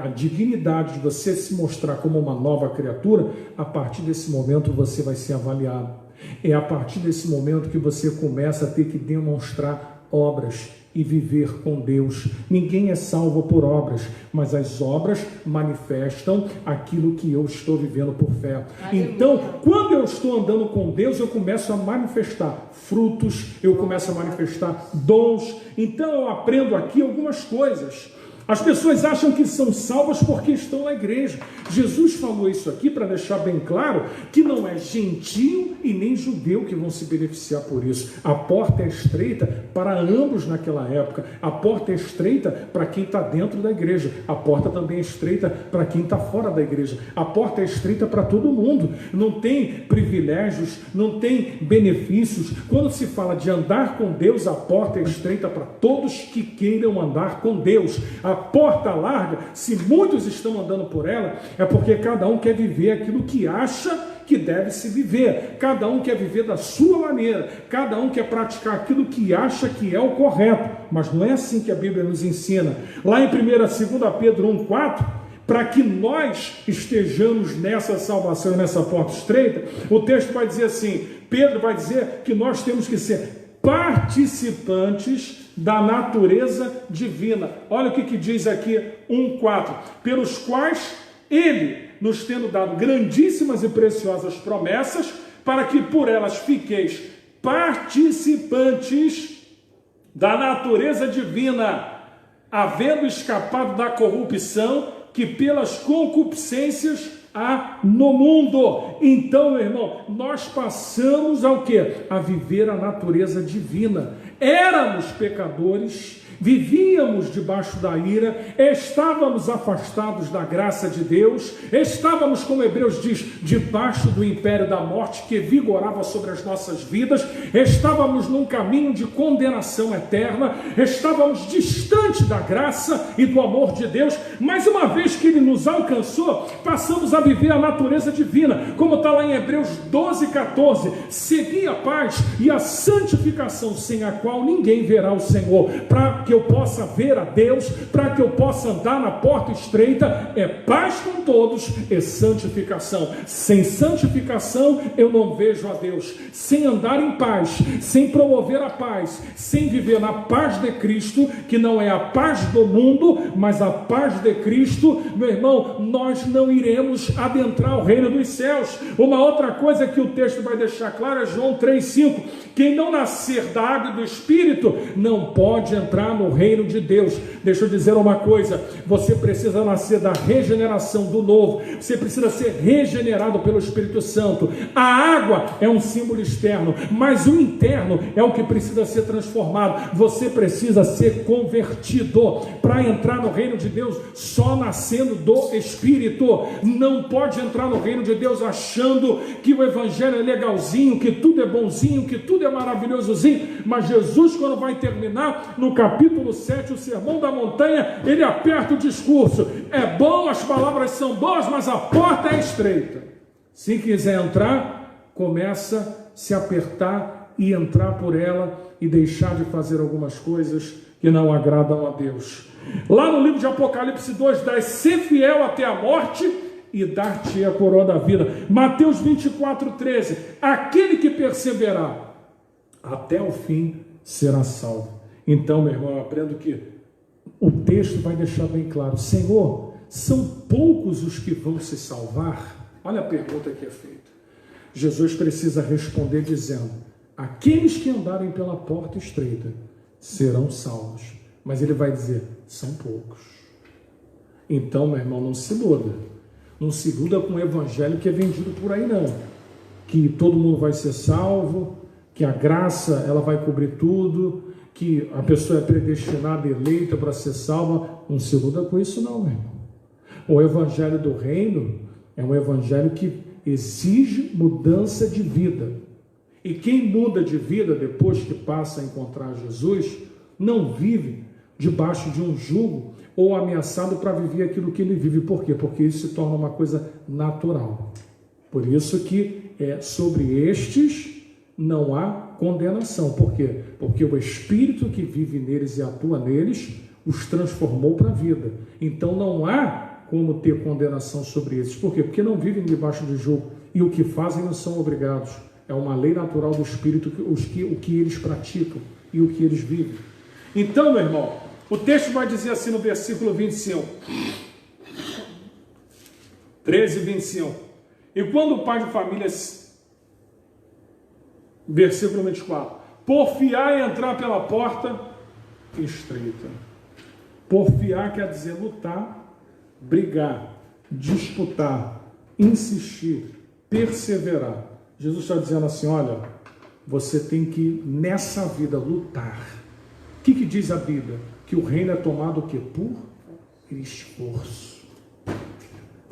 a dignidade de você se mostrar como uma nova criatura, a partir desse momento você vai ser avaliado. É a partir desse momento que você começa a ter que demonstrar obras e viver com Deus. Ninguém é salvo por obras, mas as obras manifestam aquilo que eu estou vivendo por fé. Então, quando eu estou andando com Deus, eu começo a manifestar frutos, eu começo a manifestar dons. Então, eu aprendo aqui algumas coisas. As pessoas acham que são salvas porque estão na igreja. Jesus falou isso aqui para deixar bem claro que não é gentio e nem judeu que vão se beneficiar por isso. A porta é estreita para ambos naquela época. A porta é estreita para quem está dentro da igreja. A porta também é estreita para quem está fora da igreja. A porta é estreita para todo mundo. Não tem privilégios, não tem benefícios. Quando se fala de andar com Deus, a porta é estreita para todos que queiram andar com Deus. A porta larga, se muitos estão andando por ela, é porque cada um quer viver aquilo que acha que deve se viver. Cada um quer viver da sua maneira. Cada um quer praticar aquilo que acha que é o correto. Mas não é assim que a Bíblia nos ensina. Lá em 2 Pedro 1,4, para que nós estejamos nessa salvação, nessa porta estreita, o texto vai dizer assim, Pedro vai dizer que nós temos que ser participantes da natureza divina. Olha o que diz aqui 1,4, pelos quais Ele, nos tendo dado grandíssimas e preciosas promessas, para que por elas fiqueis participantes da natureza divina, havendo escapado da corrupção que pelas concupiscências há no mundo. Então, meu irmão, nós passamos ao quê? A viver a natureza divina. Éramos pecadores, vivíamos debaixo da ira, estávamos afastados da graça de Deus, estávamos, como Hebreus diz, debaixo do império da morte que vigorava sobre as nossas vidas, estávamos num caminho de condenação eterna, estávamos distante da graça e do amor de Deus, mas uma vez que Ele nos alcançou, passamos a viver a natureza divina, como está lá em Hebreus 12,14, segui a paz e a santificação, sem a qual ninguém verá o Senhor. Para que eu possa ver a Deus, para que eu possa andar na porta estreita, é paz com todos e santificação. Sem santificação eu não vejo a Deus. Sem andar em paz, sem promover a paz, sem viver na paz de Cristo, que não é a paz do mundo, mas a paz de Cristo, meu irmão, nós não iremos adentrar o reino dos céus. Uma outra coisa que o texto vai deixar claro é João 3,5, quem não nascer da água e do Espírito não pode entrar no reino de Deus. Deixa eu dizer uma coisa, você precisa nascer da regeneração do novo, você precisa ser regenerado pelo Espírito Santo. A água é um símbolo externo, mas o interno é o que precisa ser transformado. Você precisa ser convertido para entrar no reino de Deus, só nascendo do Espírito. Não pode entrar no reino de Deus achando que o evangelho é legalzinho, que tudo é bonzinho, que tudo é maravilhosozinho. Mas Jesus, quando vai terminar no capítulo 7, o Sermão da Montanha, ele aperta o discurso. É bom, as palavras são boas, mas a porta é estreita. Se quiser entrar, começa a se apertar e entrar por ela e deixar de fazer algumas coisas que não agradam a Deus. Lá no livro de Apocalipse 2:10, ser fiel até a morte e dar-te a coroa da vida. Mateus 24:13, aquele que perseverar até o fim será salvo. Então, meu irmão, eu aprendo que o texto vai deixar bem claro, Senhor, são poucos os que vão se salvar? Olha a pergunta que é feita. Jesus precisa responder dizendo, aqueles que andarem pela porta estreita serão salvos. Mas ele vai dizer, são poucos. Então, meu irmão, não se iluda. Não se iluda com o evangelho que é vendido por aí, não. Que todo mundo vai ser salvo, que a graça ela vai cobrir tudo, que a pessoa é predestinada, eleita para ser salva. Não se iluda com isso não, meu irmão. O evangelho do reino é um evangelho que exige mudança de vida. E quem muda de vida depois que passa a encontrar Jesus, não vive debaixo de um jugo ou ameaçado para viver aquilo que ele vive. Por quê? Porque isso se torna uma coisa natural. Por isso que sobre estes não há condenação. Por quê? Porque o Espírito que vive neles e atua neles os transformou para a vida. Então não há como ter condenação sobre esses. Por quê? Porque não vivem debaixo de jugo. E o que fazem não são obrigados. É uma lei natural do Espírito, o que eles praticam e o que eles vivem. Então, meu irmão, o texto vai dizer assim no versículo 25. 13 e 25. E quando o pai de família, versículo 24, porfiar e entrar pela porta estreita. Porfiar quer dizer lutar, brigar, disputar, insistir, perseverar. Jesus está dizendo assim, olha, você tem que, nessa vida, lutar. O que diz a Bíblia? Que o reino é tomado o quê? Por esforço.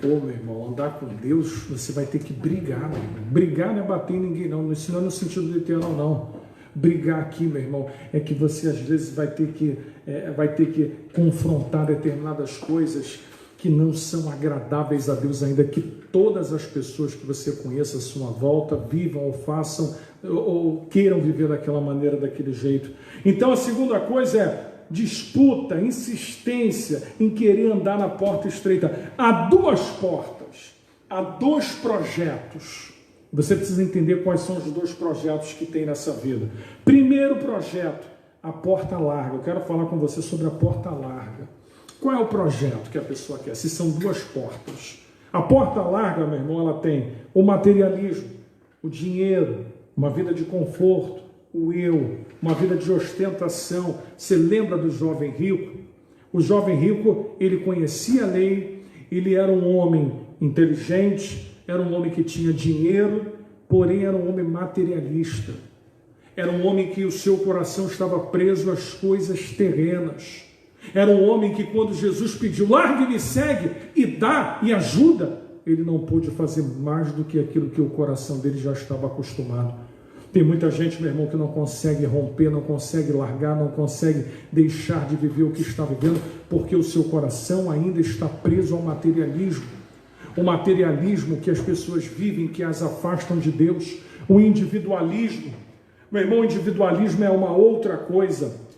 Meu irmão, andar com Deus, você vai ter que brigar, meu irmão. Brigar não é bater em ninguém, não. Isso não é no sentido literal, não. Brigar aqui, meu irmão, é que você às vezes vai ter que confrontar determinadas coisas que não são agradáveis a Deus, ainda que todas as pessoas que você conheça à sua volta vivam ou façam ou queiram viver daquela maneira, daquele jeito. Então a segunda coisa é disputa, insistência em querer andar na porta estreita. Há duas portas, há dois projetos. Você precisa entender quais são os dois projetos que tem nessa vida. Primeiro projeto, a porta larga. Eu quero falar com você sobre a porta larga. Qual é o projeto que a pessoa quer? Se são duas portas. A porta larga, meu irmão, ela tem o materialismo, o dinheiro, uma vida de conforto, o eu, uma vida de ostentação. Você lembra do jovem rico? O jovem rico, ele conhecia a lei, ele era um homem inteligente, era um homem que tinha dinheiro, porém era um homem materialista. Era um homem que o seu coração estava preso às coisas terrenas. Era um homem que quando Jesus pediu, larga e me segue, e dá e ajuda, ele não pôde fazer mais do que aquilo que o coração dele já estava acostumado. Tem muita gente, meu irmão, que não consegue romper, não consegue largar, não consegue deixar de viver o que está vivendo, porque o seu coração ainda está preso ao materialismo. O materialismo que as pessoas vivem, que as afastam de Deus. O individualismo. Meu irmão, o individualismo é uma outra coisa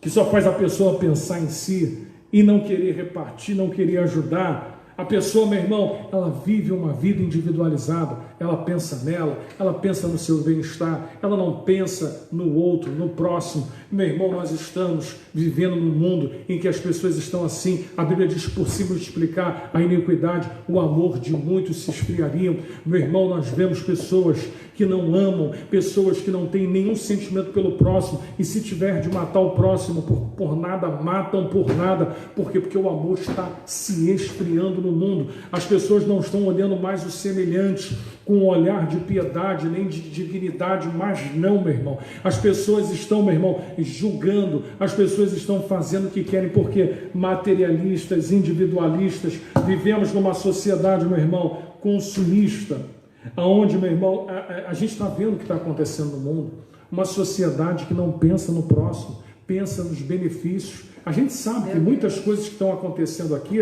que só faz a pessoa pensar em si e não querer repartir, não querer ajudar. A pessoa, meu irmão, ela vive uma vida individualizada, ela pensa nela, ela pensa no seu bem-estar, ela não pensa no outro, no próximo. Meu irmão, nós estamos vivendo num mundo em que as pessoas estão assim. A Bíblia diz, por se multiplicar a iniquidade, o amor de muitos se esfriariam. Meu irmão, nós vemos pessoas que não amam, pessoas que não têm nenhum sentimento pelo próximo, e se tiver de matar o próximo por nada, matam por nada. Por quê? Porque o amor está se esfriando no mundo. As pessoas não estão olhando mais os semelhantes com um olhar de piedade, nem de dignidade, mas não, meu irmão. As pessoas estão, meu irmão, julgando, as pessoas estão fazendo o que querem, porque materialistas, individualistas, vivemos numa sociedade, meu irmão, consumista, aonde, meu irmão, a gente está vendo o que está acontecendo no mundo, uma sociedade que não pensa no próximo, pensa nos benefícios. A gente sabe que muitas coisas que estão acontecendo aqui,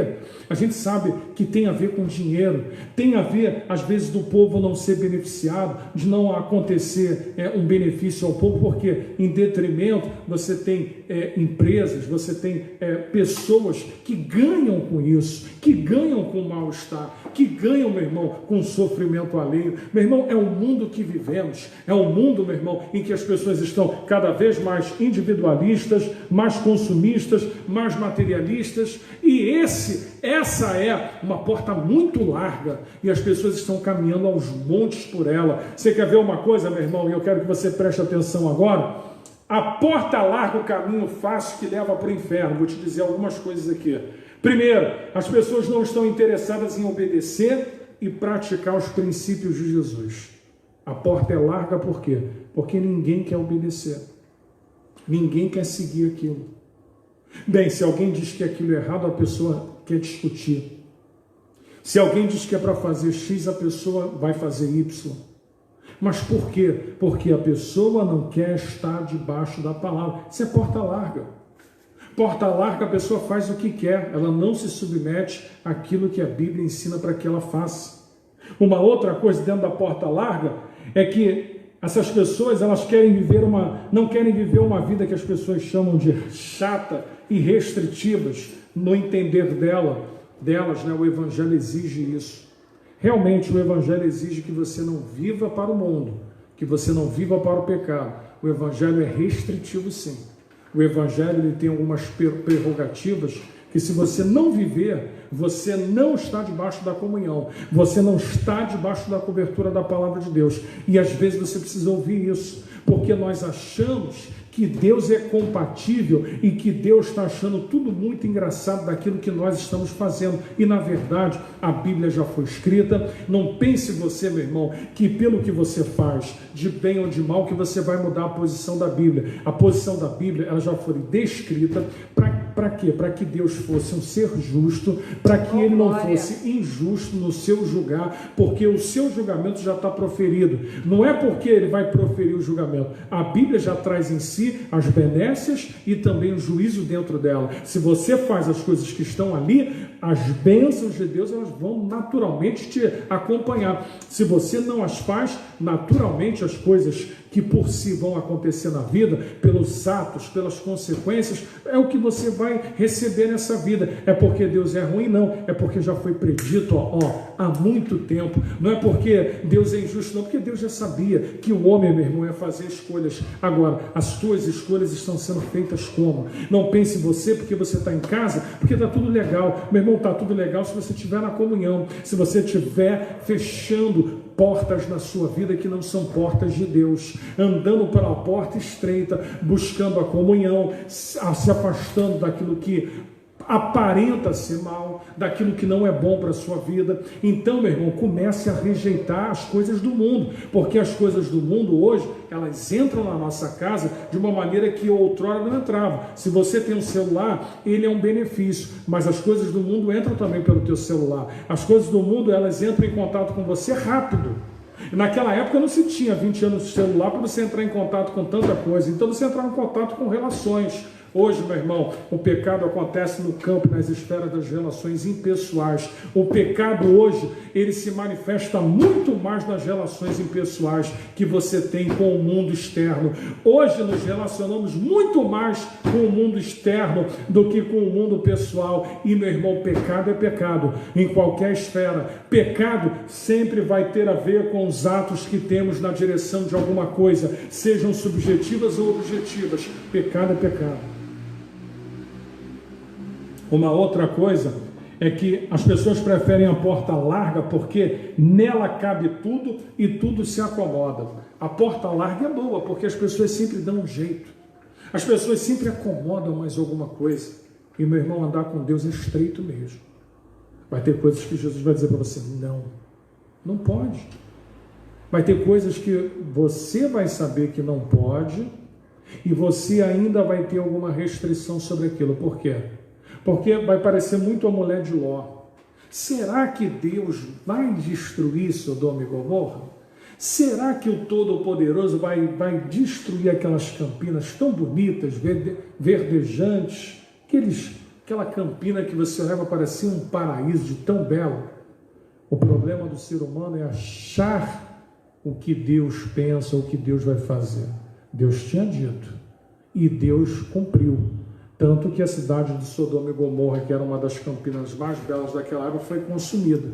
a gente sabe que tem a ver com dinheiro, tem a ver, às vezes, do povo não ser beneficiado, de não acontecer um benefício ao povo, porque em detrimento você tem empresas, você tem pessoas que ganham com isso, que ganham com o mal-estar, que ganham, meu irmão, com o sofrimento alheio. Meu irmão, é o mundo que vivemos, é um mundo, meu irmão, em que as pessoas estão cada vez mais individualistas, mais consumistas, mais materialistas, e essa é uma porta muito larga, e as pessoas estão caminhando aos montes por ela. Você quer ver uma coisa, meu irmão, e eu quero que você preste atenção agora? A porta larga, o caminho fácil que leva para o inferno. Vou te dizer algumas coisas aqui. Primeiro, as pessoas não estão interessadas em obedecer e praticar os princípios de Jesus. A porta é larga por quê? Porque ninguém quer obedecer. Ninguém quer seguir aquilo. Bem, se alguém diz que aquilo é errado, a pessoa quer discutir. Se alguém diz que é para fazer X, a pessoa vai fazer Y. Mas por quê? Porque a pessoa não quer estar debaixo da palavra. Isso é porta larga. Porta larga, a pessoa faz o que quer. Ela não se submete àquilo que a Bíblia ensina para que ela faça. Uma outra coisa dentro da porta larga é que essas pessoas, elas não querem viver uma vida que as pessoas chamam de chata e restritivas no entender delas, né? O Evangelho exige isso. Realmente o Evangelho exige que você não viva para o mundo, que você não viva para o pecado. O Evangelho é restritivo, sim. O Evangelho ele tem algumas prerrogativas que, se você não viver, você não está debaixo da comunhão, você não está debaixo da cobertura da palavra de Deus. E às vezes você precisa ouvir isso, porque nós achamos que Deus é compatível e que Deus está achando tudo muito engraçado daquilo que nós estamos fazendo. E na verdade, a Bíblia já foi escrita. Não pense você, meu irmão, que pelo que você faz, de bem ou de mal, que você vai mudar a posição da Bíblia. A posição da Bíblia, ela já foi descrita para quê? Para que Deus fosse um ser justo, para que ele não fosse injusto no seu julgar, porque o seu julgamento já está proferido. Não é porque ele vai proferir o julgamento. A Bíblia já traz em si as benécias e também o juízo dentro dela. Se você faz as coisas que estão ali, as bênçãos de Deus, elas vão naturalmente te acompanhar. Se você não as faz, naturalmente as coisas que por si vão acontecer na vida, pelos atos, pelas consequências, é o que você vai receber nessa vida. É porque Deus é ruim? Não. É porque já foi predito há muito tempo. Não é porque Deus é injusto, não. Porque Deus já sabia que o homem, meu irmão, ia fazer escolhas. Agora, as tuas escolhas estão sendo feitas como? Não pense em você porque você está em casa, porque está tudo legal. Meu irmão, está tudo legal se você estiver na comunhão, se você estiver fechando portas na sua vida que não são portas de Deus, andando pela porta estreita, buscando a comunhão, se afastando daquilo que aparenta ser mal, daquilo que não é bom para a sua vida. Então, meu irmão, comece a rejeitar as coisas do mundo, porque as coisas do mundo hoje, elas entram na nossa casa de uma maneira que outrora não entrava. Se você tem um celular, ele é um benefício, mas as coisas do mundo entram também pelo teu celular. As coisas do mundo, elas entram em contato com você rápido. Naquela época não se tinha 20 anos de celular para você entrar em contato com tanta coisa, então você entrava em contato com relações. Hoje, meu irmão, o pecado acontece no campo, nas esferas das relações impessoais. O pecado hoje, ele se manifesta muito mais nas relações impessoais que você tem com o mundo externo. Hoje nos relacionamos muito mais com o mundo externo do que com o mundo pessoal. E, meu irmão, pecado é pecado em qualquer esfera. Pecado sempre vai ter a ver com os atos que temos na direção de alguma coisa, sejam subjetivas ou objetivas. Pecado é pecado. Uma outra coisa é que as pessoas preferem a porta larga porque nela cabe tudo e tudo se acomoda. A porta larga é boa porque as pessoas sempre dão um jeito. As pessoas sempre acomodam mais alguma coisa. E, meu irmão, andar com Deus é estreito mesmo. Vai ter coisas que Jesus vai dizer para você, não pode. Vai ter coisas que você vai saber que não pode e você ainda vai ter alguma restrição sobre aquilo. Por quê? Porque vai parecer muito a mulher de Ló. Será que Deus vai destruir Sodoma e Gomorra? Será que o Todo-Poderoso vai destruir aquelas campinas tão bonitas, verdejantes, aquela campina que você olhava parecia um paraíso de tão belo? O problema do ser humano é achar o que Deus pensa, o que Deus vai fazer. Deus tinha dito e Deus cumpriu. Tanto que a cidade de Sodoma e Gomorra, que era uma das campinas mais belas daquela época, foi consumida.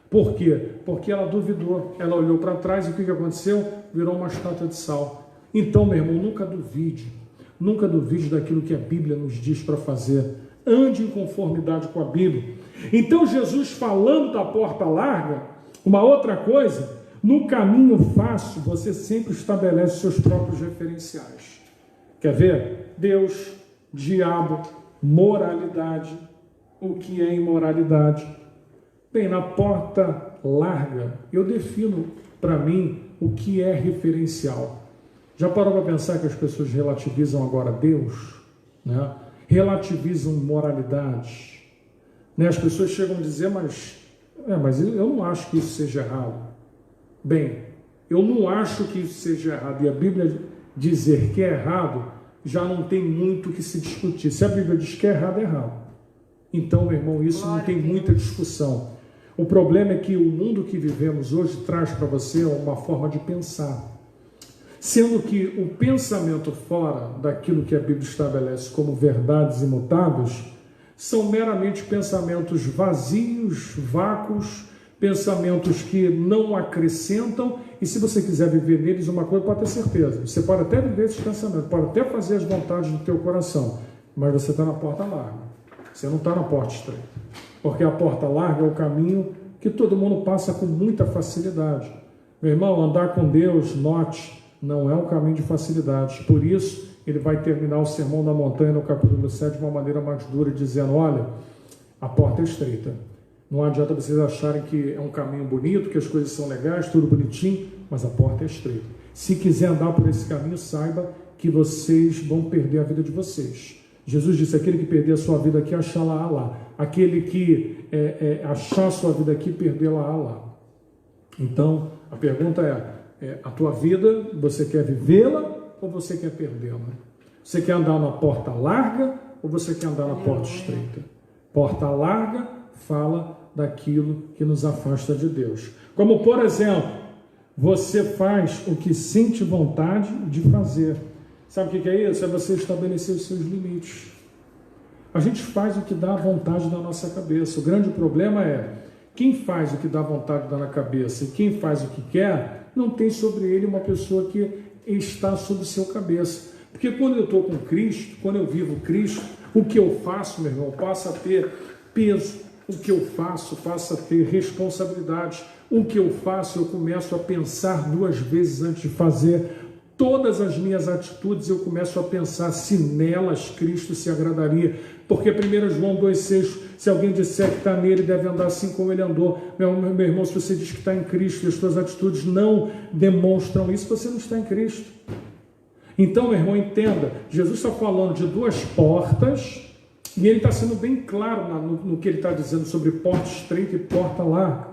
Por quê? Porque ela duvidou. Ela olhou para trás e o que aconteceu? Virou uma estátua de sal. Então, meu irmão, nunca duvide daquilo que a Bíblia nos diz para fazer. Ande em conformidade com a Bíblia. Então, Jesus falando da porta larga, uma outra coisa, no caminho fácil, você sempre estabelece seus próprios referenciais. Quer ver? Deus, diabo, moralidade, o que é imoralidade. Bem, na porta larga, eu defino para mim o que é referencial. Já parou para pensar que as pessoas relativizam agora Deus, né? Relativizam moralidade, né? As pessoas chegam a dizer, mas eu não acho que isso seja errado. Bem, eu não acho que isso seja errado, e a Bíblia dizer que é errado, já não tem muito o que se discutir. Se a Bíblia diz que é errado, é errado. Então, meu irmão, isso não tem muita discussão. O problema é que o mundo que vivemos hoje traz para você uma forma de pensar. Sendo que o pensamento fora daquilo que a Bíblia estabelece como verdades imutáveis são meramente pensamentos vazios, vácuos, pensamentos que não acrescentam, e se você quiser viver neles, uma coisa pode ter certeza, você pode até viver esses pensamentos, pode até fazer as vontades do teu coração, mas você está na porta larga, você não está na porta estreita, porque a porta larga é o caminho que todo mundo passa com muita facilidade. Meu irmão, andar com Deus, note, não é um caminho de facilidade. Por isso, ele vai terminar o Sermão da Montanha no capítulo 7 de uma maneira mais dura, dizendo, olha, a porta é estreita. Não adianta vocês acharem que é um caminho bonito, que as coisas são legais, tudo bonitinho, mas a porta é estreita. Se quiser andar por esse caminho, saiba que vocês vão perder a vida de vocês. Jesus disse, aquele que perder a sua vida aqui, achá-la lá. Aquele que achar a sua vida aqui, perdê-la lá. Então, a pergunta é, a tua vida, você quer vivê-la ou você quer perdê-la? Você quer andar na porta larga ou você quer andar na porta estreita? Porta larga fala daquilo que nos afasta de Deus. Como, por exemplo, você faz o que sente vontade de fazer. Sabe o que é isso? É você estabelecer os seus limites. A gente faz o que dá vontade na nossa cabeça. O grande problema é, quem faz o que dá vontade na cabeça e quem faz o que quer, não tem sobre ele uma pessoa que está sobre o seu cabeça. Porque quando eu estou com Cristo, quando eu vivo Cristo, o que eu faço, meu irmão, passa a ter peso. O que eu faço passa a ter responsabilidade. O que eu faço, eu começo a pensar 2 vezes antes de fazer. Todas as minhas atitudes eu começo a pensar se nelas Cristo se agradaria. Porque 1 João 2,6, se alguém disser que está nele, deve andar assim como ele andou. Meu irmão, se você diz que está em Cristo e as suas atitudes não demonstram isso, você não está em Cristo. Então, meu irmão, entenda, Jesus está falando de 2 portas, e ele está sendo bem claro no que ele está dizendo sobre porta estreita e porta larga.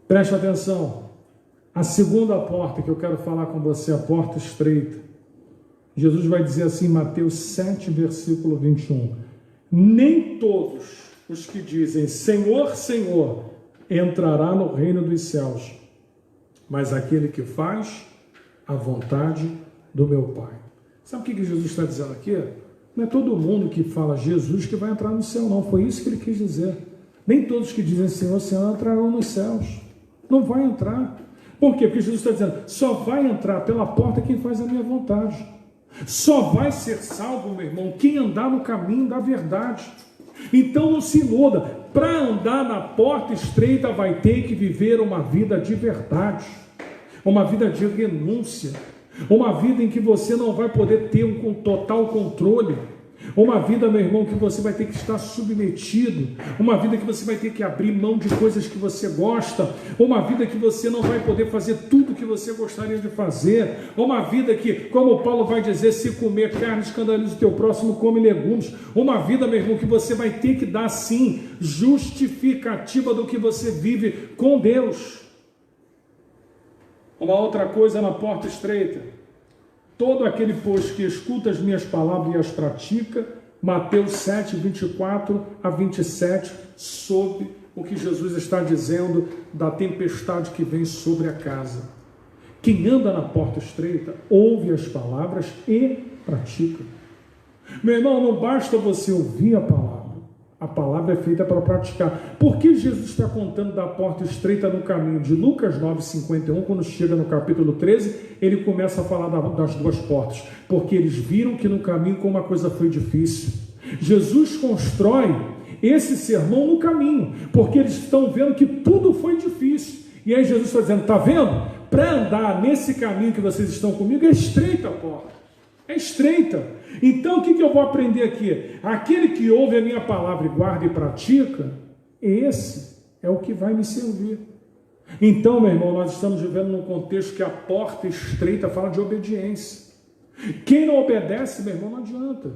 Preste atenção. A segunda porta que eu quero falar com você, a porta estreita. Jesus vai dizer assim em Mateus 7, versículo 21. Nem todos os que dizem Senhor, Senhor, entrará no reino dos céus, mas aquele que faz a vontade do meu Pai. Sabe o que Jesus está dizendo aqui? Não é todo mundo que fala Jesus que vai entrar no céu, não. Foi isso que ele quis dizer. Nem todos que dizem Senhor, Senhor entrarão nos céus. Não vai entrar. Por quê? Porque Jesus está dizendo, só vai entrar pela porta quem faz a minha vontade. Só vai ser salvo, meu irmão, quem andar no caminho da verdade. Então não se iluda. Para andar na porta estreita vai ter que viver uma vida de verdade. Uma vida de renúncia. Uma vida em que você não vai poder ter um total controle. Uma vida, meu irmão, que você vai ter que estar submetido. Uma vida que você vai ter que abrir mão de coisas que você gosta. Uma vida que você não vai poder fazer tudo que você gostaria de fazer. Uma vida que, como Paulo vai dizer, se comer carne escandaliza o teu próximo, come legumes. Uma vida, meu irmão, que você vai ter que dar, sim, justificativa do que você vive com Deus. Uma outra coisa na porta estreita. Todo aquele, pois, que escuta as minhas palavras e as pratica, Mateus 7, 24 a 27, sobre o que Jesus está dizendo da tempestade que vem sobre a casa. Quem anda na porta estreita, ouve as palavras e pratica. Meu irmão, não basta você ouvir a palavra é feita para praticar. Por que Jesus está contando da porta estreita no caminho? De Lucas 9,51, quando chega no capítulo 13, ele começa a falar das 2 portas, porque eles viram que no caminho como a coisa foi difícil. Jesus constrói esse sermão no caminho, porque eles estão vendo que tudo foi difícil. E aí Jesus está dizendo, está vendo? Para andar nesse caminho que vocês estão comigo, é estreita a porta. É estreita. Então o que eu vou aprender aqui? Aquele que ouve a minha palavra e guarda e pratica, esse é o que vai me servir. Então, meu irmão, nós estamos vivendo num contexto que a porta estreita fala de obediência. Quem não obedece, meu irmão, não adianta.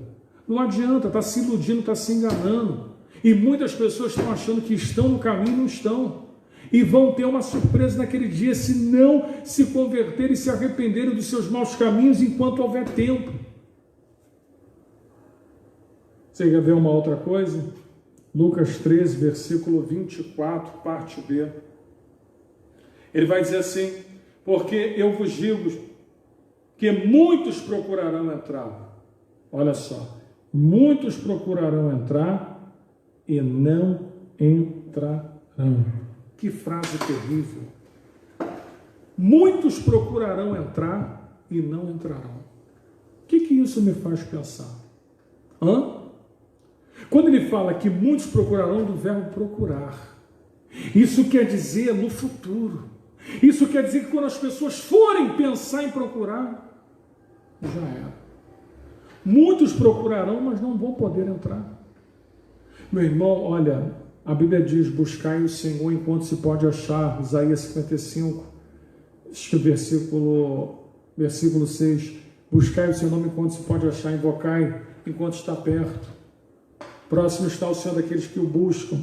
Não adianta, está se iludindo, está se enganando. E muitas pessoas estão achando que estão no caminho e não estão. E vão ter uma surpresa naquele dia se não se converterem e se arrependerem dos seus maus caminhos enquanto houver tempo. Você quer ver uma outra coisa? Lucas 13, versículo 24, parte B. Ele vai dizer assim: porque eu vos digo que muitos procurarão entrar. Olha só, muitos procurarão entrar e não entrarão. Que frase terrível. Muitos procurarão entrar e não entrarão. O que isso me faz pensar? Quando ele fala que muitos procurarão, do verbo procurar, isso quer dizer no futuro. Isso quer dizer que quando as pessoas forem pensar em procurar, já era. Muitos procurarão, mas não vão poder entrar. Meu irmão, olha, a Bíblia diz: buscai o Senhor enquanto se pode achar. Isaías 55, versículo 6. Buscai o seu nome enquanto se pode achar, invocai enquanto está perto. Próximo está o Senhor daqueles que o buscam.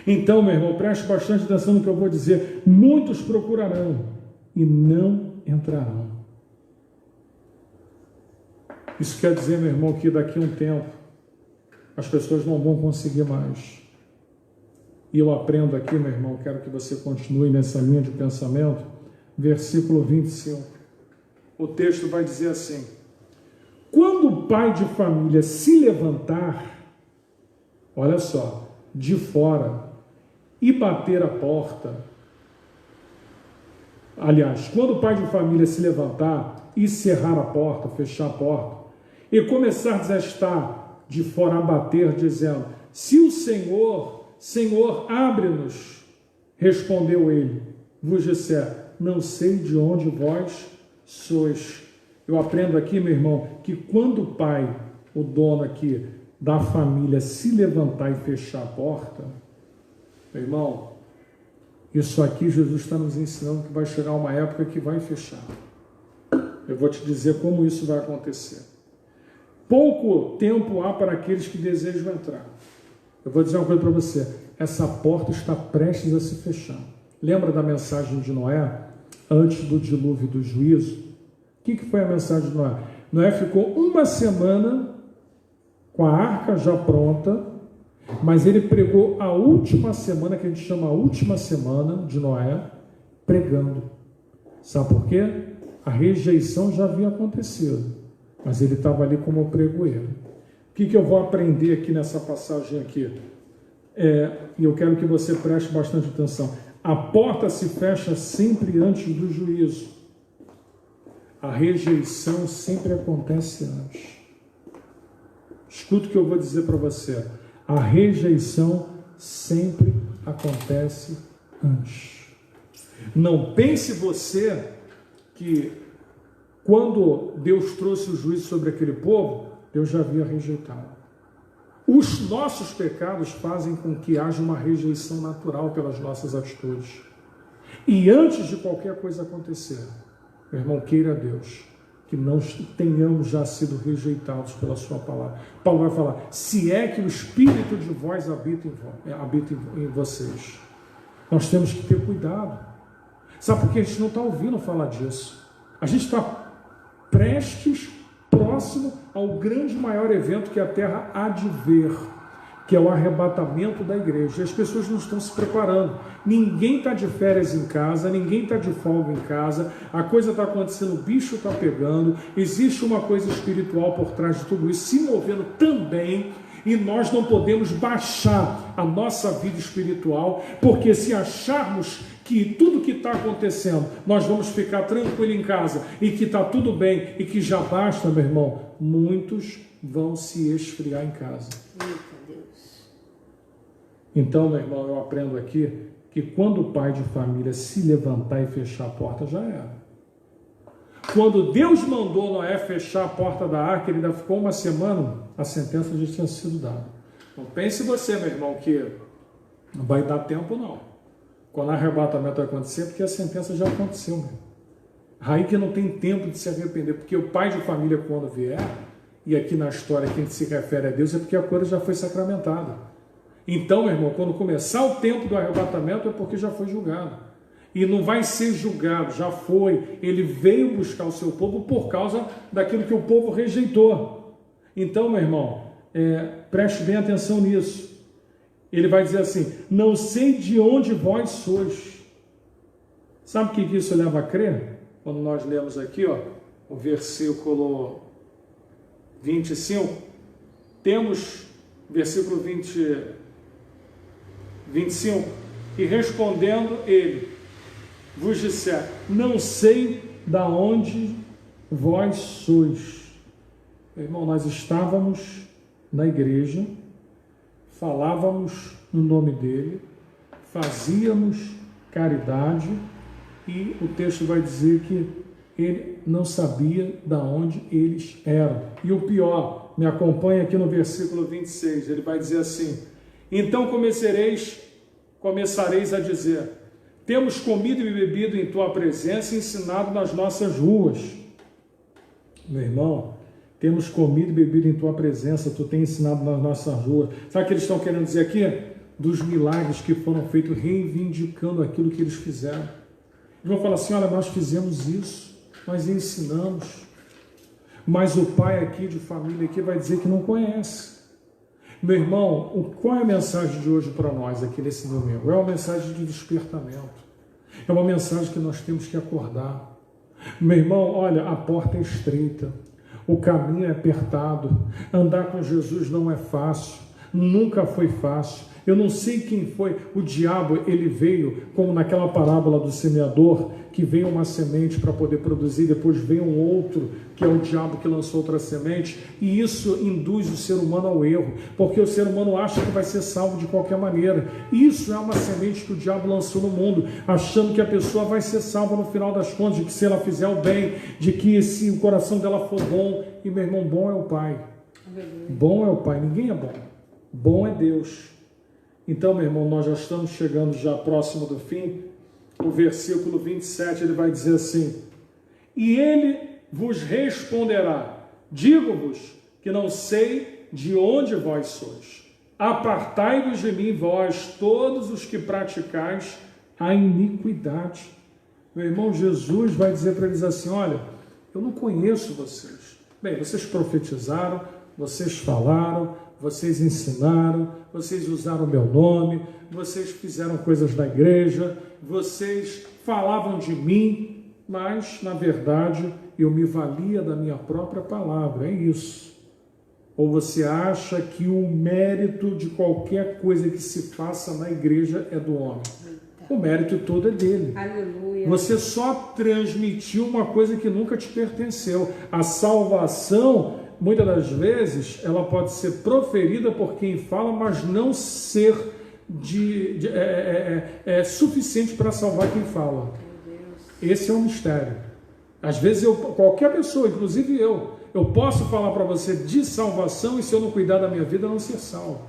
Então, meu irmão, preste bastante atenção no que eu vou dizer. Muitos procurarão e não entrarão. Isso quer dizer, meu irmão, que daqui a um tempo as pessoas não vão conseguir mais. E eu aprendo aqui, meu irmão, quero que você continue nessa linha de pensamento. Versículo 25. O texto vai dizer assim: quando o pai de família se levantar, olha só, de fora, e bater a porta, aliás, quando o pai de família se levantar e cerrar a porta, fechar a porta, e começar a estar de fora a bater, dizendo: se o Senhor, abre-nos, respondeu ele, vos disser: não sei de onde vós sois. Eu aprendo aqui, meu irmão, que quando o pai, o dono aqui da família, se levantar e fechar a porta, meu irmão, isso aqui Jesus está nos ensinando que vai chegar uma época que vai fechar. Eu vou te dizer como isso vai acontecer. Pouco tempo há para aqueles que desejam entrar. Eu vou dizer uma coisa para você: essa porta está prestes a se fechar. Lembra da mensagem de Noé, antes do dilúvio do juízo? O que foi a mensagem de Noé? Noé ficou uma semana com a arca já pronta, mas ele pregou a última semana, que a gente chama a última semana de Noé, pregando. Sabe por quê? A rejeição já havia acontecido, mas ele estava ali como pregoeiro. O que eu vou aprender aqui nessa passagem aqui? E eu quero que você preste bastante atenção. A porta se fecha sempre antes do juízo. A rejeição sempre acontece antes. Escuta o que eu vou dizer para você. A rejeição sempre acontece antes. Não pense você que quando Deus trouxe o juízo sobre aquele povo, Deus já havia rejeitado. Os nossos pecados fazem com que haja uma rejeição natural pelas nossas atitudes. E antes de qualquer coisa acontecer, meu irmão, queira Deus que não tenhamos já sido rejeitados pela sua palavra. Paulo vai falar: se é que o Espírito de vós habita em vocês. Nós temos que ter cuidado. Sabe por que a gente não está ouvindo falar disso? A gente está próximo ao grande maior evento que a terra há de ver, que é o arrebatamento da igreja. E as pessoas não estão se preparando. Ninguém está de férias em casa, ninguém está de folga em casa, a coisa está acontecendo, o bicho está pegando, existe uma coisa espiritual por trás de tudo isso, se movendo também, e nós não podemos baixar a nossa vida espiritual, porque se acharmos que tudo que está acontecendo, nós vamos ficar tranquilo em casa, e que está tudo bem, e que já basta, meu irmão, muitos vão se esfriar em casa. Então, meu irmão, eu aprendo aqui que quando o pai de família se levantar e fechar a porta, já era. Quando Deus mandou Noé fechar a porta da arca, ele ainda ficou uma semana, a sentença já tinha sido dada. Não pense você, meu irmão, que não vai dar tempo, não. Quando o arrebatamento vai acontecer, porque a sentença já aconteceu, meu. Aí que não tem tempo de se arrepender, porque o pai de família, quando vier, e aqui na história quem se refere a Deus, é porque a coisa já foi sacramentada. Então, meu irmão, quando começar o tempo do arrebatamento, é porque já foi julgado. E não vai ser julgado, já foi. Ele veio buscar o seu povo por causa daquilo que o povo rejeitou. Então, meu irmão, preste bem atenção nisso. Ele vai dizer assim: não sei de onde vós sois. Sabe o que isso leva a crer? Quando nós lemos aqui, ó, o versículo 25, temos versículo 25, e respondendo ele, vos disser: não sei da onde vós sois. Meu irmão, nós estávamos na igreja, falávamos no nome dele, fazíamos caridade, e o texto vai dizer que ele não sabia de onde eles eram. E o pior, me acompanha aqui no versículo 26, ele vai dizer assim: então começareis a dizer: temos comido e bebido em tua presença e ensinado nas nossas ruas. Meu irmão, temos comido e bebido em tua presença, tu tens ensinado nas nossas ruas. Sabe o que eles estão querendo dizer aqui? Dos milagres que foram feitos, reivindicando aquilo que eles fizeram. Eles vão falar assim: olha, nós fizemos isso, nós ensinamos. Mas o pai aqui de família aqui vai dizer que não conhece. Meu irmão, qual é a mensagem de hoje para nós aqui nesse domingo? É uma mensagem de despertamento. É uma mensagem que nós temos que acordar. Meu irmão, olha, a porta é estreita, o caminho é apertado, andar com Jesus não é fácil, nunca foi fácil. Eu não sei quem foi, o diabo, ele veio, como naquela parábola do semeador, que veio uma semente para poder produzir, depois veio um outro, que é o diabo que lançou outra semente, e isso induz o ser humano ao erro, porque o ser humano acha que vai ser salvo de qualquer maneira. Isso é uma semente que o diabo lançou no mundo, achando que a pessoa vai ser salva no final das contas, de que se ela fizer o bem, de que se o coração dela for bom. E meu irmão, bom é o Pai. Bom é o Pai, ninguém é bom. Bom é Deus. Então, meu irmão, nós já estamos chegando já próximo do fim. O versículo 27, ele vai dizer assim: e ele vos responderá: digo-vos que não sei de onde vós sois. Apartai-vos de mim, vós, todos os que praticais a iniquidade. Meu irmão, Jesus vai dizer para eles assim: olha, eu não conheço vocês. Bem, vocês profetizaram, vocês falaram, vocês ensinaram, vocês usaram o meu nome, vocês fizeram coisas na igreja, vocês falavam de mim, mas, na verdade, eu me valia da minha própria palavra, é isso. Ou você acha que o mérito de qualquer coisa que se faça na igreja é do homem? O mérito todo é dele. Aleluia. Você só transmitiu uma coisa que nunca te pertenceu. A salvação, muitas das vezes, ela pode ser proferida por quem fala, mas não ser suficiente para salvar quem fala. Esse é um mistério. Às vezes, qualquer pessoa, inclusive eu posso falar para você de salvação e se eu não cuidar da minha vida, não ser salvo.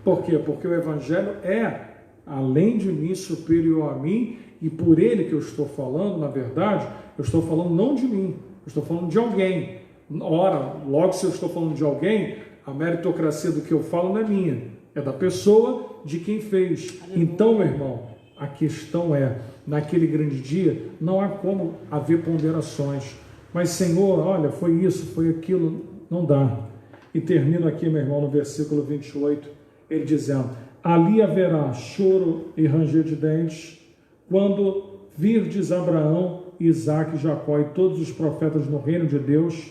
Por quê? Porque o Evangelho é, além de mim, superior a mim, e por ele que eu estou falando, na verdade, eu estou falando não de mim, eu estou falando de alguém. Ora, logo se eu estou falando de alguém, a meritocracia do que eu falo não é minha, é da pessoa de quem fez. Então, meu irmão, a questão é, naquele grande dia, não há como haver ponderações. Mas, Senhor, olha, foi isso, foi aquilo, não dá. E termino aqui, meu irmão, no versículo 28, ele dizendo: ali haverá choro e ranger de dentes, quando virdes Abraão, Isaque, Jacó e todos os profetas no reino de Deus,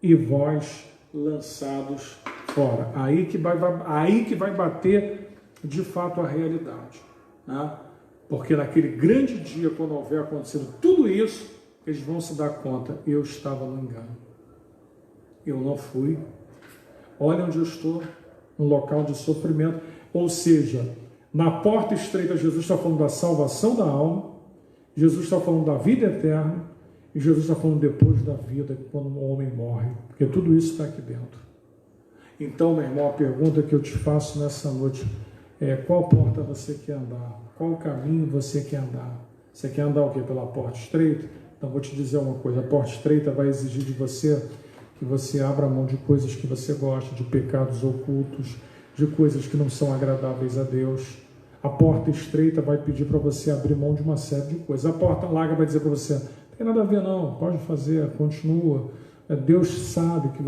e vós lançados fora. Aí que vai bater de fato a realidade, né? Porque naquele grande dia, quando houver acontecido tudo isso, eles vão se dar conta: eu estava no engano, eu não fui. Olha onde eu estou, um local de sofrimento. Ou seja, na porta estreita, Jesus está falando da salvação da alma, Jesus está falando da vida eterna, e Jesus está falando depois da vida, quando um homem morre, porque tudo isso está aqui dentro. Então, meu irmão, a pergunta que eu te faço nessa noite é: qual porta você quer andar? Qual caminho você quer andar? Você quer andar o quê? Pela porta estreita? Então vou te dizer uma coisa, a porta estreita vai exigir de você que você abra mão de coisas que você gosta, de pecados ocultos, de coisas que não são agradáveis a Deus. A porta estreita vai pedir para você abrir mão de uma série de coisas. A porta larga vai dizer para você, não tem nada a ver não, pode fazer, continua. Deus sabe que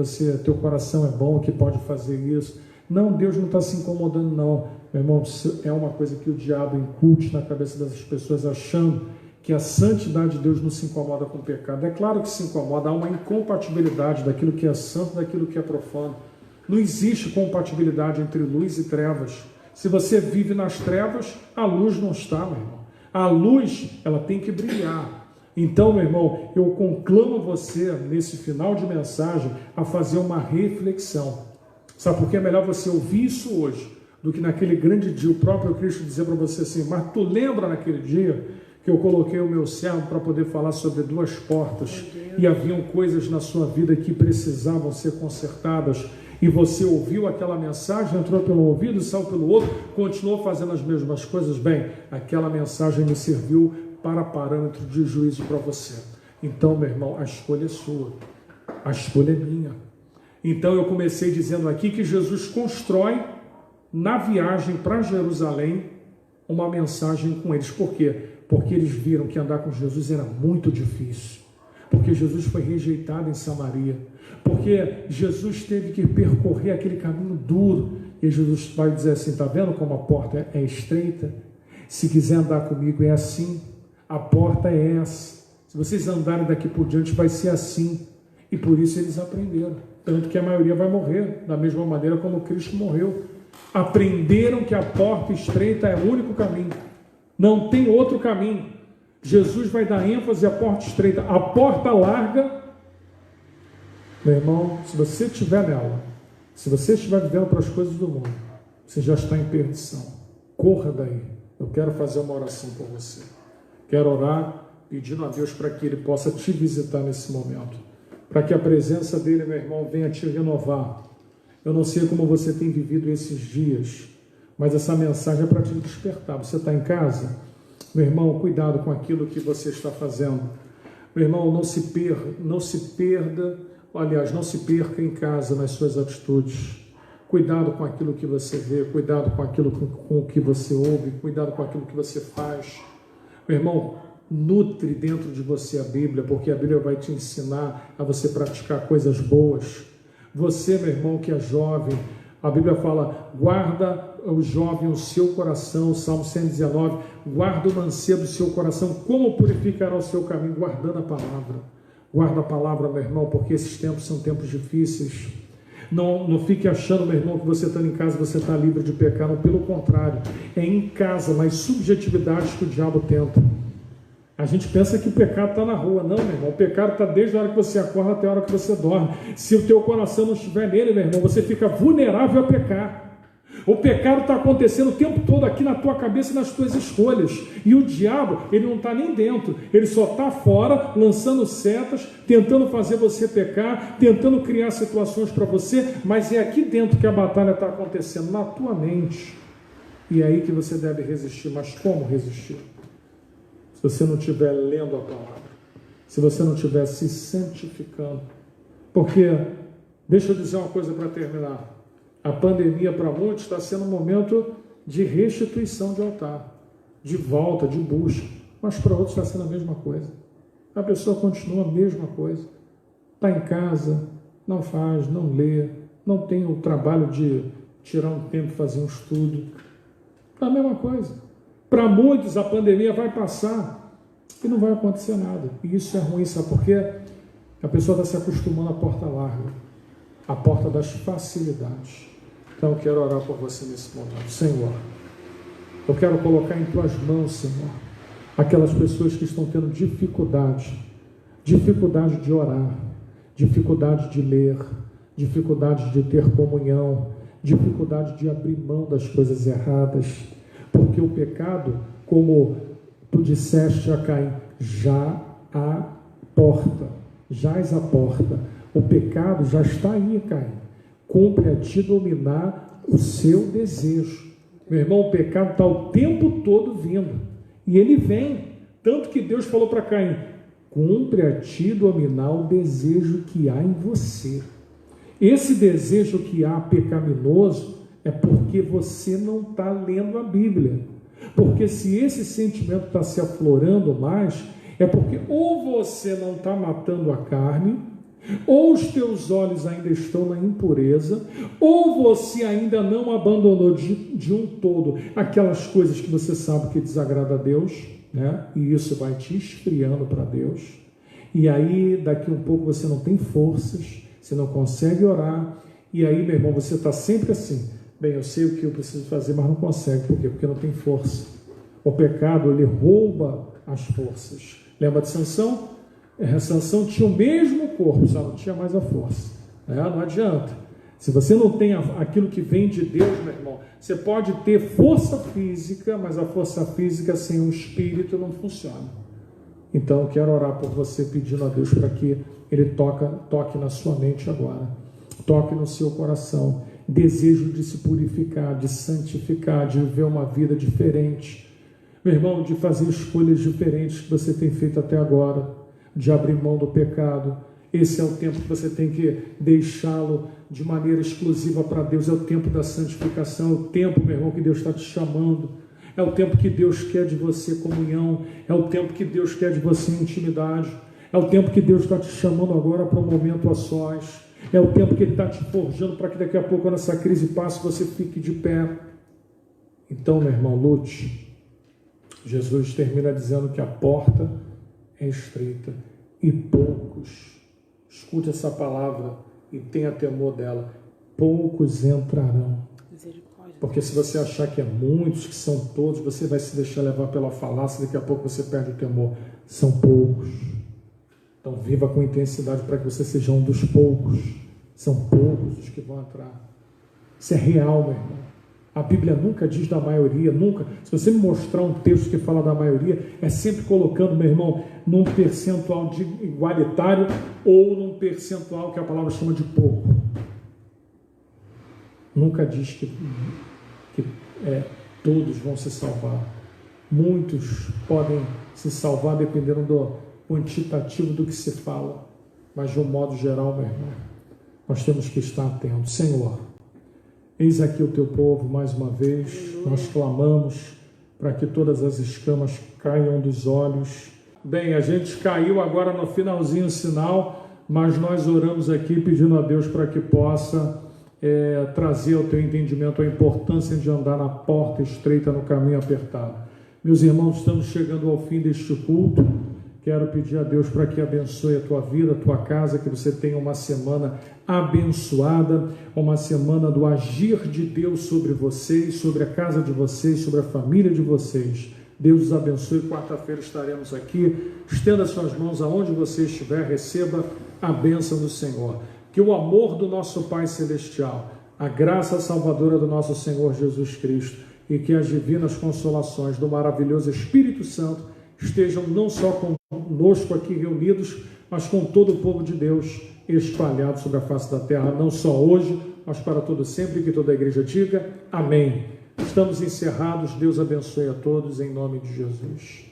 teu coração é bom, que pode fazer isso. Não, Deus não está se incomodando não. Meu irmão, é uma coisa que o diabo incute na cabeça dessas pessoas, achando que a santidade de Deus não se incomoda com o pecado. É claro que se incomoda, há uma incompatibilidade daquilo que é santo e daquilo que é profano. Não existe compatibilidade entre luz e trevas. Se você vive nas trevas, a luz não está, meu irmão. A luz, ela tem que brilhar. Então, meu irmão, eu conclamo você, nesse final de mensagem, a fazer uma reflexão. Sabe por que é melhor você ouvir isso hoje, do que naquele grande dia, o próprio Cristo dizer para você assim, mas tu lembra naquele dia que eu coloquei o meu servo para poder falar sobre 2 portas, e haviam coisas na sua vida que precisavam ser consertadas, e você ouviu aquela mensagem, entrou pelo ouvido, saiu pelo outro, continuou fazendo as mesmas coisas? Bem, aquela mensagem me serviu para parâmetro de juízo para você. Então, meu irmão, a escolha é sua, a escolha é minha. Então eu comecei dizendo aqui que Jesus constrói na viagem para Jerusalém uma mensagem com eles. Por quê? Porque eles viram que andar com Jesus era muito difícil. Porque Jesus foi rejeitado em Samaria. Porque Jesus teve que percorrer aquele caminho duro. E Jesus vai dizer assim, está vendo como a porta é estreita? Se quiser andar comigo é assim. A porta é essa. Se vocês andarem daqui por diante vai ser assim. E por isso eles aprenderam. Tanto que a maioria vai morrer, da mesma maneira como Cristo morreu. Aprenderam que a porta estreita é o único caminho. Não tem outro caminho. Jesus vai dar ênfase à porta estreita. A porta larga, meu irmão, se você estiver nela, se você estiver vivendo para as coisas do mundo, você já está em perdição. Corra daí. Eu quero fazer uma oração por você. Quero orar pedindo a Deus para que Ele possa te visitar nesse momento. Para que a presença dEle, meu irmão, venha te renovar. Eu não sei como você tem vivido esses dias, mas essa mensagem é para te despertar. Você está em casa? Meu irmão, cuidado com aquilo que você está fazendo. Meu irmão, não se perca em casa nas suas atitudes. Cuidado com aquilo que você vê, cuidado com aquilo com o que você ouve, cuidado com aquilo que você faz. Meu irmão, nutre dentro de você a Bíblia, porque a Bíblia vai te ensinar a você praticar coisas boas. Você, meu irmão, que é jovem, a Bíblia fala, guarda o jovem o seu coração, Salmo 119, guarda o mancebo o seu coração, como purificará o seu caminho? Guardando a palavra. Guarda a palavra, meu irmão, porque esses tempos são tempos difíceis. Não fique achando, meu irmão, que você estando em casa, você está livre de pecar. Não, pelo contrário, é em casa, nas subjetividades que o diabo tenta. A gente pensa que o pecado está na rua. Não, meu irmão, o pecado está desde a hora que você acorda até a hora que você dorme. Se o teu coração não estiver nele, meu irmão, você fica vulnerável a pecar. O pecado está acontecendo o tempo todo aqui na tua cabeça e nas tuas escolhas. E o diabo, ele não está nem dentro. Ele só está fora, lançando setas, tentando fazer você pecar, tentando criar situações para você, mas é aqui dentro que a batalha está acontecendo, na tua mente. E é aí que você deve resistir. Mas como resistir? Se você não estiver lendo a palavra, se você não estiver se santificando. Porque, deixa eu dizer uma coisa para terminar. A pandemia para muitos está sendo um momento de restituição de altar, de volta, de busca. Mas para outros está sendo a mesma coisa. A pessoa continua a mesma coisa. Está em casa, não faz, não lê, não tem o trabalho de tirar um tempo e fazer um estudo. Está a mesma coisa. Para muitos a pandemia vai passar e não vai acontecer nada. E isso é ruim, sabe por quê? A pessoa está se acostumando à porta larga, à porta das facilidades. Então eu quero orar por você nesse momento. Senhor, eu quero colocar em tuas mãos, Senhor, aquelas pessoas que estão tendo dificuldade de orar, dificuldade de ler, dificuldade de ter comunhão, dificuldade de abrir mão das coisas erradas, porque o pecado, como tu disseste a Caim, já a porta, jaz a porta, o pecado já está aí, Caim. Cumpre a ti dominar o seu desejo. Meu irmão, o pecado está o tempo todo vindo. E ele vem. Tanto que Deus falou para Caim: cumpre a ti dominar o desejo que há em você. Esse desejo que há pecaminoso é porque você não está lendo a Bíblia. Porque se esse sentimento está se aflorando mais, é porque ou você não está matando a carne, ou os teus olhos ainda estão na impureza, ou você ainda não abandonou de um todo aquelas coisas que você sabe que desagrada a Deus, né? E isso vai te esfriando para Deus. E aí, daqui um pouco, você não tem forças, você não consegue orar, e aí, meu irmão, você está sempre assim: bem, eu sei o que eu preciso fazer, mas não consegue. Por quê? Porque não tem força. O pecado, ele rouba as forças. Lembra de Sansão? Sansão tinha o mesmo corpo, só não tinha mais a força. Não adianta. Se você não tem aquilo que vem de Deus, meu irmão, você pode ter força física, mas a força física sem o espírito não funciona. Então, eu quero orar por você, pedindo a Deus para que Ele toque na sua mente agora, toque no seu coração, desejo de se purificar, de santificar, de viver uma vida diferente, meu irmão, de fazer escolhas diferentes que você tem feito até agora, de abrir mão do pecado. Esse é o tempo que você tem que deixá-lo de maneira exclusiva para Deus. É o tempo da santificação, é o tempo, meu irmão, que Deus está te chamando. É o tempo que Deus quer de você comunhão, é o tempo que Deus quer de você intimidade, é o tempo que Deus está te chamando agora para um momento a sós, é o tempo que Ele está te forjando para que daqui a pouco, quando essa crise passe, você fique de pé. Então, meu irmão, lute. Jesus termina dizendo que a porta é estreita e poucos, escute essa palavra e tenha temor dela, poucos entrarão. Porque se você achar que é muitos, que são todos, você vai se deixar levar pela falácia, daqui a pouco você perde o temor. São poucos. Então viva com intensidade para que você seja um dos poucos. São poucos os que vão entrar. Isso é real, meu irmão. A Bíblia nunca diz da maioria, nunca. Se você me mostrar um texto que fala da maioria, é sempre colocando, meu irmão, num percentual de igualitário ou num percentual que a palavra chama de pouco. Nunca diz que todos vão se salvar. Muitos podem se salvar dependendo do quantitativo do que se fala, mas de um modo geral, meu irmão, nós temos que estar atentos. Senhor, eis aqui o teu povo mais uma vez. Nós clamamos para que todas as escamas caiam dos olhos. Bem, a gente caiu agora no finalzinho o sinal, mas nós oramos aqui pedindo a Deus para que possa trazer ao teu entendimento a importância de andar na porta estreita, no caminho apertado. Meus irmãos, estamos chegando ao fim deste culto. Quero pedir a Deus para que abençoe a tua vida, a tua casa, que você tenha uma semana abençoada, uma semana do agir de Deus sobre vocês, sobre a casa de vocês, sobre a família de vocês. Deus os abençoe. Quarta-feira estaremos aqui. Estenda suas mãos aonde você estiver, receba a bênção do Senhor. Que o amor do nosso Pai Celestial, a graça salvadora do nosso Senhor Jesus Cristo e que as divinas consolações do maravilhoso Espírito Santo estejam não só conosco aqui reunidos, mas com todo o povo de Deus espalhado sobre a face da terra, não só hoje, mas para todo sempre, que toda a igreja diga amém. Estamos encerrados. Deus abençoe a todos em nome de Jesus.